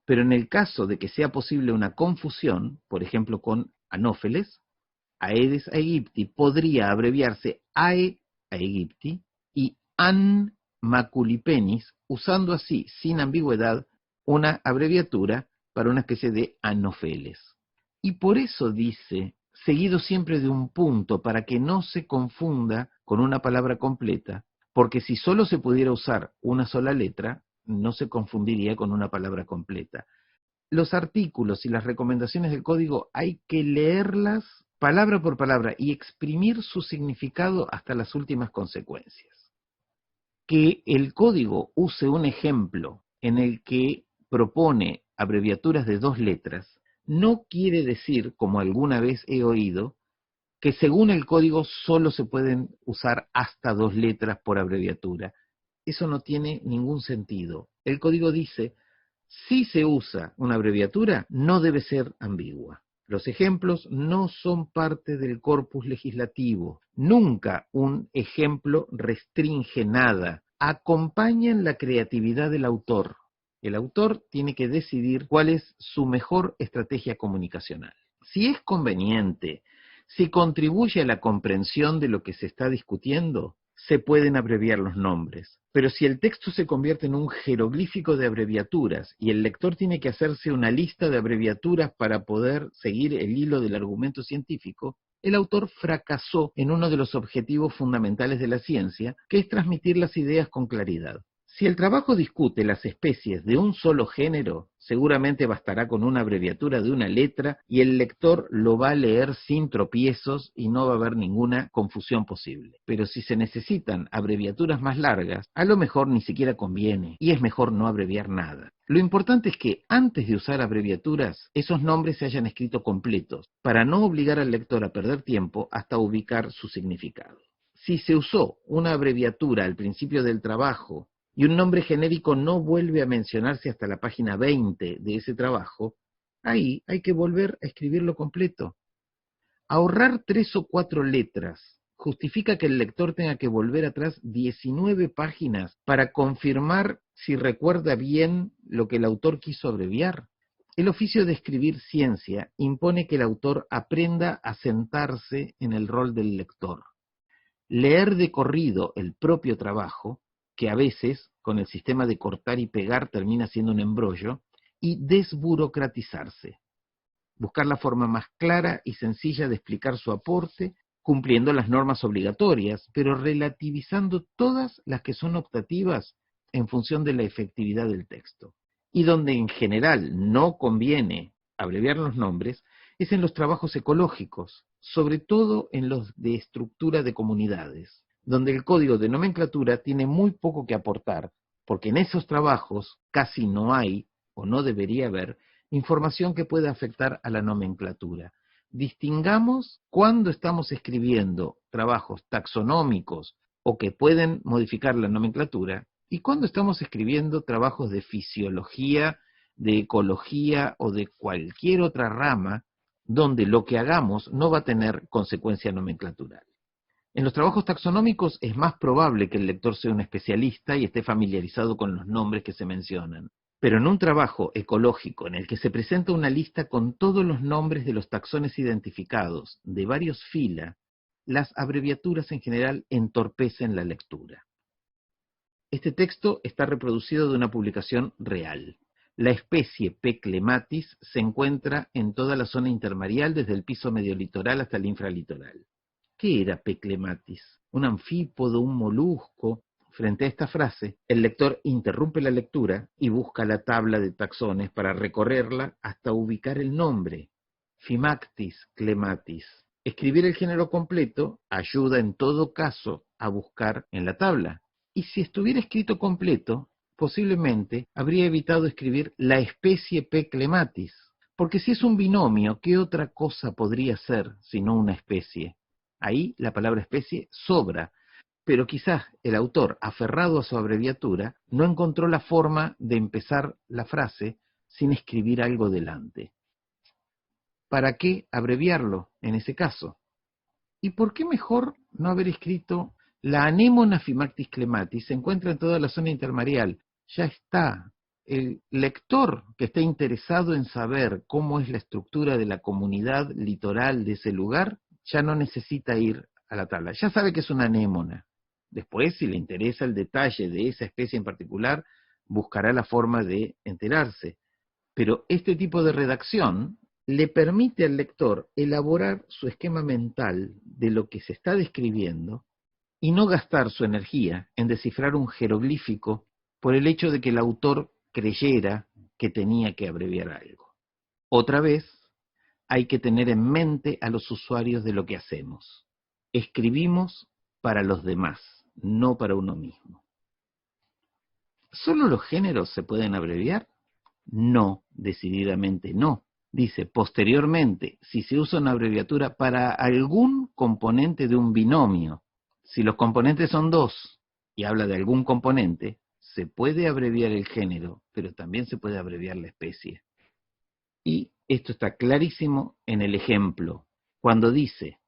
Pero en el caso de que sea posible una confusión, por ejemplo con Anófeles, Aedes aegypti podría abreviarse Ae aegypti y An maculipenis, usando así, sin ambigüedad, una abreviatura para una especie de Anófeles. Y por eso dice, seguido siempre de un punto, para que no se confunda con una palabra completa, porque si solo se pudiera usar una sola letra, no se confundiría con una palabra completa. Los artículos y las recomendaciones del código hay que leerlas palabra por palabra y exprimir su significado hasta las últimas consecuencias. Que el código use un ejemplo en el que propone abreviaturas de dos letras no quiere decir, como alguna vez he oído, que según el código solo se pueden usar hasta dos letras por abreviatura. Eso no tiene ningún sentido. El código dice, si se usa una abreviatura, no debe ser ambigua. Los ejemplos no son parte del corpus legislativo. Nunca un ejemplo restringe nada. Acompañan la creatividad del autor. El autor tiene que decidir cuál es su mejor estrategia comunicacional. Si es conveniente, si contribuye a la comprensión de lo que se está discutiendo, se pueden abreviar los nombres. Pero si el texto se convierte en un jeroglífico de abreviaturas y el lector tiene que hacerse una lista de abreviaturas para poder seguir el hilo del argumento científico, el autor fracasó en uno de los objetivos fundamentales de la ciencia, que es transmitir las ideas con claridad. Si el trabajo discute las especies de un solo género, seguramente bastará con una abreviatura de una letra y el lector lo va a leer sin tropiezos y no va a haber ninguna confusión posible. Pero si se necesitan abreviaturas más largas, a lo mejor ni siquiera conviene y es mejor no abreviar nada. Lo importante es que antes de usar abreviaturas, esos nombres se hayan escrito completos, para no obligar al lector a perder tiempo hasta ubicar su significado. Si se usó una abreviatura al principio del trabajo, y un nombre genérico no vuelve a mencionarse hasta la página 20 de ese trabajo, ahí hay que volver a escribirlo completo. Ahorrar 3 o 4 letras justifica que el lector tenga que volver atrás 19 páginas para confirmar si recuerda bien lo que el autor quiso abreviar. El oficio de escribir ciencia impone que el autor aprenda a sentarse en el rol del lector. Leer de corrido el propio trabajo, que a veces, con el sistema de cortar y pegar, termina siendo un embrollo, y desburocratizarse. Buscar la forma más clara y sencilla de explicar su aporte, cumpliendo las normas obligatorias, pero relativizando todas las que son optativas en función de la efectividad del texto. Y donde en general no conviene abreviar los nombres, es en los trabajos ecológicos, sobre todo en los de estructura de comunidades, donde el código de nomenclatura tiene muy poco que aportar, porque en esos trabajos casi no hay, o no debería haber, información que pueda afectar a la nomenclatura. Distingamos cuando estamos escribiendo trabajos taxonómicos o que pueden modificar la nomenclatura y cuando estamos escribiendo trabajos de fisiología, de ecología o de cualquier otra rama donde lo que hagamos no va a tener consecuencia nomenclatural. En los trabajos taxonómicos es más probable que el lector sea un especialista y esté familiarizado con los nombres que se mencionan. Pero en un trabajo ecológico en el que se presenta una lista con todos los nombres de los taxones identificados de varios fila, las abreviaturas en general entorpecen la lectura. Este texto está reproducido de una publicación real. La especie P. clematis se encuentra en toda la zona intermareal desde el piso mediolitoral hasta el infralitoral. ¿Qué era P. clematis? ¿Un anfípodo, un molusco? Frente a esta frase, el lector interrumpe la lectura y busca la tabla de taxones para recorrerla hasta ubicar el nombre. Phimactis clematis. Escribir el género completo ayuda en todo caso a buscar en la tabla. Y si estuviera escrito completo, posiblemente habría evitado escribir la especie P. clematis. Porque si es un binomio, ¿qué otra cosa podría ser sino una especie? Ahí la palabra especie sobra, pero quizás el autor, aferrado a su abreviatura, no encontró la forma de empezar la frase sin escribir algo delante. ¿Para qué abreviarlo en ese caso? ¿Y por qué mejor no haber escrito la anémona Phimactis clematis se encuentra en toda la zona intermareal? Ya está. El lector que esté interesado en saber cómo es la estructura de la comunidad litoral de ese lugar, ya no necesita ir a la tabla. Ya sabe que es una anémona. Después, si le interesa el detalle de esa especie en particular, buscará la forma de enterarse. Pero este tipo de redacción le permite al lector elaborar su esquema mental de lo que se está describiendo y no gastar su energía en descifrar un jeroglífico por el hecho de que el autor creyera que tenía que abreviar algo. Otra vez, hay que tener en mente a los usuarios de lo que hacemos. Escribimos para los demás, no para uno mismo. ¿Solo los géneros se pueden abreviar? No, decididamente no. Dice, posteriormente, si se usa una abreviatura para algún componente de un binomio, si los componentes son dos y habla de algún componente, se puede abreviar el género, pero también se puede abreviar la especie. Y esto está clarísimo en el ejemplo. Cuando dice,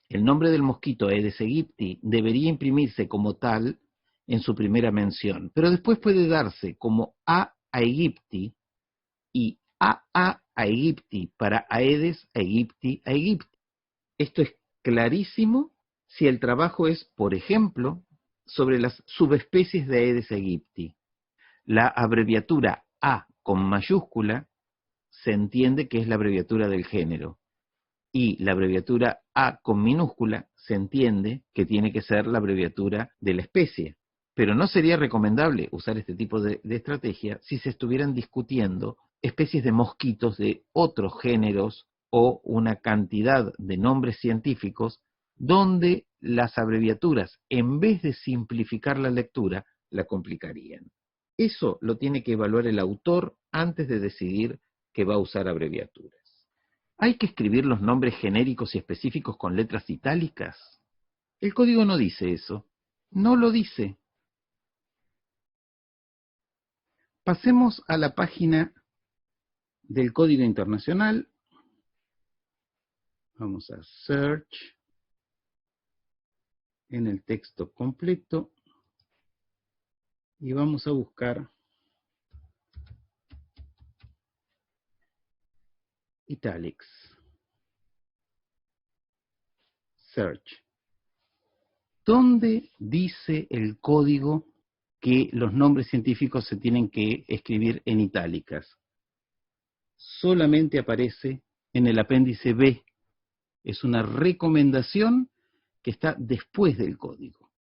el nombre del mosquito Aedes aegypti debería imprimirse como tal en su primera mención, pero después puede darse como A. aegypti y A. aegypti para Aedes aegypti aegypti. Esto es clarísimo si el trabajo es, por ejemplo, sobre las subespecies de Aedes aegypti. La abreviatura A con mayúscula se entiende que es la abreviatura del género, y la abreviatura A con minúscula se entiende que tiene que ser la abreviatura de la especie. Pero no sería recomendable usar este tipo de estrategia si se estuvieran discutiendo especies de mosquitos de otros géneros o una cantidad de nombres científicos donde las abreviaturas, en vez de simplificar la lectura, la complicarían. Eso lo tiene que evaluar el autor antes de decidir que va a usar abreviaturas. ¿Hay que escribir los nombres genéricos y específicos con letras itálicas? El código no dice eso. No lo dice. Pasemos a la página del Código Internacional. Vamos a Search en el texto completo y vamos a buscar Italics. Search. ¿Dónde dice el código que los nombres científicos se tienen que escribir en itálicas? Solamente aparece en el apéndice B. Es una recomendación que está después del código.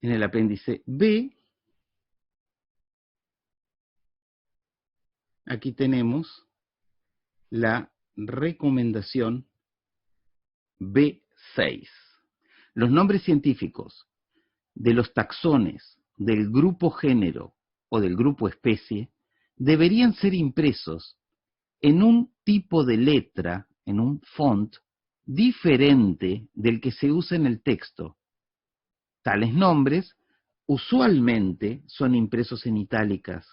En el apéndice B, aquí tenemos la recomendación B6. Los nombres científicos de los taxones del grupo género o del grupo especie deberían ser impresos en un tipo de letra, en un font, diferente del que se usa en el texto. Tales nombres usualmente son impresos en itálicas,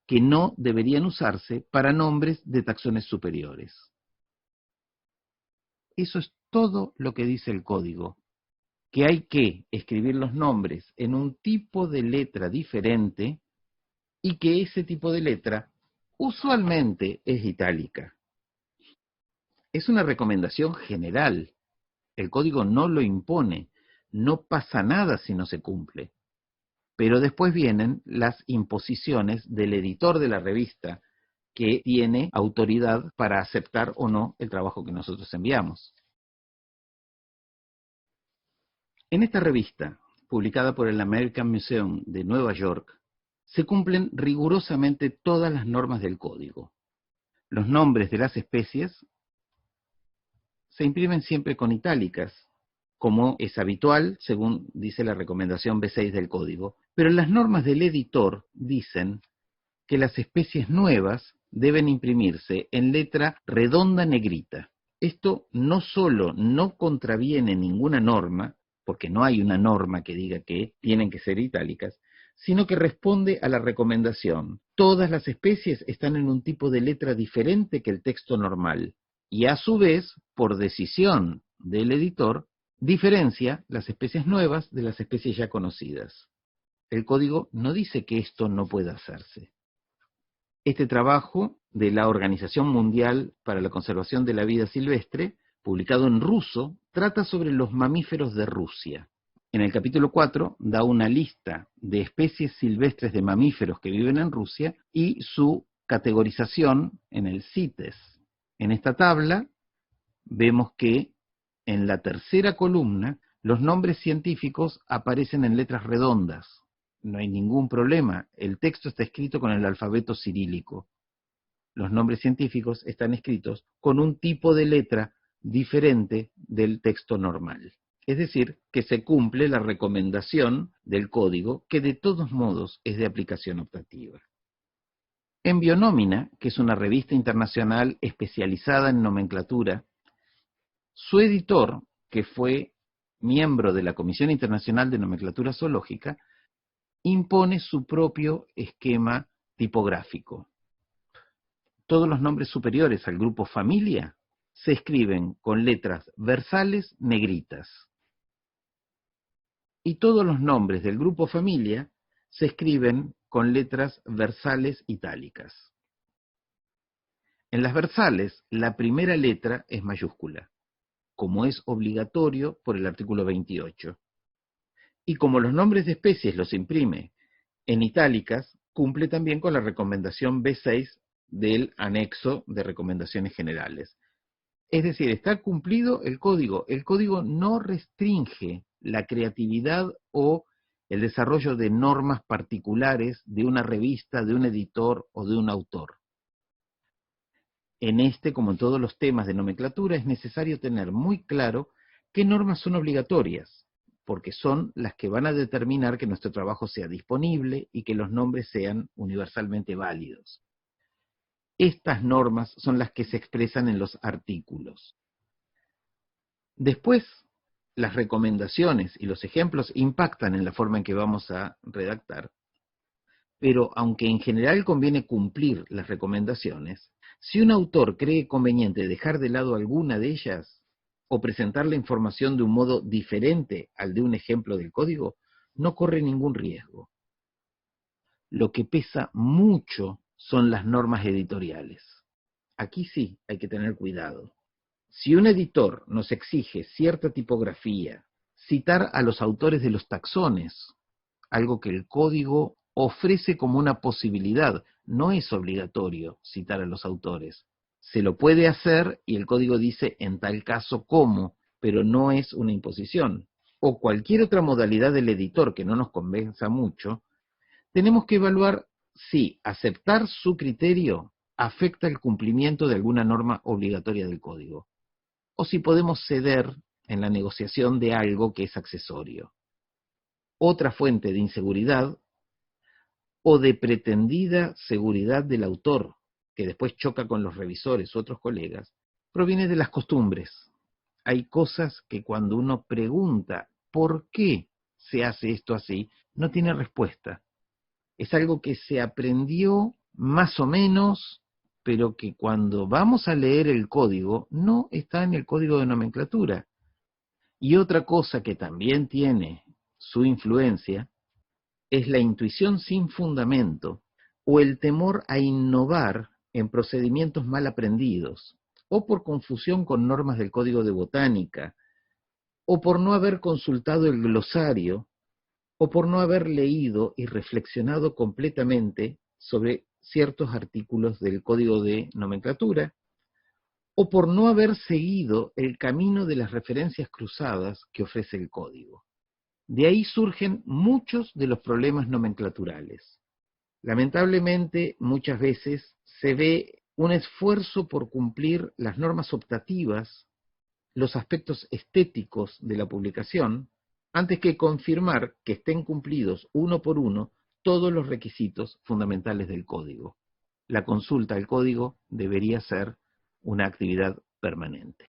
que no deberían usarse para nombres de taxones superiores. Eso es todo lo que dice el código, que hay que escribir los nombres en un tipo de letra diferente y que ese tipo de letra usualmente es itálica. Es una recomendación general. El código no lo impone, no pasa nada si no se cumple. Pero después vienen las imposiciones del editor de la revista, que tiene autoridad para aceptar o no el trabajo que nosotros enviamos. En esta revista, publicada por el American Museum de Nueva York, se cumplen rigurosamente todas las normas del código. Los nombres de las especies se imprimen siempre con itálicas, como es habitual, según dice la recomendación B6 del código, pero las normas del editor dicen que las especies nuevas deben imprimirse en letra redonda negrita. Esto no solo no contraviene ninguna norma, porque no hay una norma que diga que tienen que ser itálicas, sino que responde a la recomendación. Todas las especies están en un tipo de letra diferente que el texto normal, y a su vez, por decisión del editor, diferencia las especies nuevas de las especies ya conocidas. El código no dice que esto no pueda hacerse. Este trabajo de la Organización Mundial para la Conservación de la Vida Silvestre, publicado en ruso, trata sobre los mamíferos de Rusia. En el capítulo 4 da una lista de especies silvestres de mamíferos que viven en Rusia y su categorización en el CITES. En esta tabla vemos que en la tercera columna los nombres científicos aparecen en letras redondas. No hay ningún problema, el texto está escrito con el alfabeto cirílico. Los nombres científicos están escritos con un tipo de letra diferente del texto normal. Es decir, que se cumple la recomendación del código, que de todos modos es de aplicación optativa. En Bionómina, que es una revista internacional especializada en nomenclatura, su editor, que fue miembro de la Comisión Internacional de Nomenclatura Zoológica, impone su propio esquema tipográfico. Todos los nombres superiores al grupo familia se escriben con letras versales negritas. Y todos los nombres del grupo familia se escriben con letras versales itálicas. En las versales, la primera letra es mayúscula, como es obligatorio por el artículo 28. Y como los nombres de especies los imprime en itálicas, cumple también con la recomendación B6 del anexo de recomendaciones generales. Es decir, está cumplido el código. El código no restringe la creatividad o el desarrollo de normas particulares de una revista, de un editor o de un autor. En este, como en todos los temas de nomenclatura, es necesario tener muy claro qué normas son obligatorias, porque son las que van a determinar que nuestro trabajo sea disponible y que los nombres sean universalmente válidos. Estas normas son las que se expresan en los artículos. Después, las recomendaciones y los ejemplos impactan en la forma en que vamos a redactar, pero aunque en general conviene cumplir las recomendaciones, si un autor cree conveniente dejar de lado alguna de ellas o presentar la información de un modo diferente al de un ejemplo del código, no corre ningún riesgo. Lo que pesa mucho son las normas editoriales. Aquí sí hay que tener cuidado. Si un editor nos exige cierta tipografía, citar a los autores de los taxones, algo que el código ofrece como una posibilidad, no es obligatorio citar a los autores. Se lo puede hacer y el código dice en tal caso cómo, pero no es una imposición. O cualquier otra modalidad del editor que no nos convenza mucho, tenemos que evaluar si aceptar su criterio afecta el cumplimiento de alguna norma obligatoria del código, o si podemos ceder en la negociación de algo que es accesorio. Otra fuente de inseguridad o de pretendida seguridad del autor, que después choca con los revisores u otros colegas, proviene de las costumbres. Hay cosas que cuando uno pregunta por qué se hace esto así, no tiene respuesta. Es algo que se aprendió más o menos, pero que cuando vamos a leer el código, no está en el código de nomenclatura. Y otra cosa que también tiene su influencia es la intuición sin fundamento o el temor a innovar en procedimientos mal aprendidos, o por confusión con normas del código de botánica, o por no haber consultado el glosario, o por no haber leído y reflexionado completamente sobre ciertos artículos del código de nomenclatura, o por no haber seguido el camino de las referencias cruzadas que ofrece el código. De ahí surgen muchos de los problemas nomenclaturales. Lamentablemente, muchas veces se ve un esfuerzo por cumplir las normas optativas, los aspectos estéticos de la publicación, antes que confirmar que estén cumplidos uno por uno todos los requisitos fundamentales del código. La consulta al código debería ser una actividad permanente.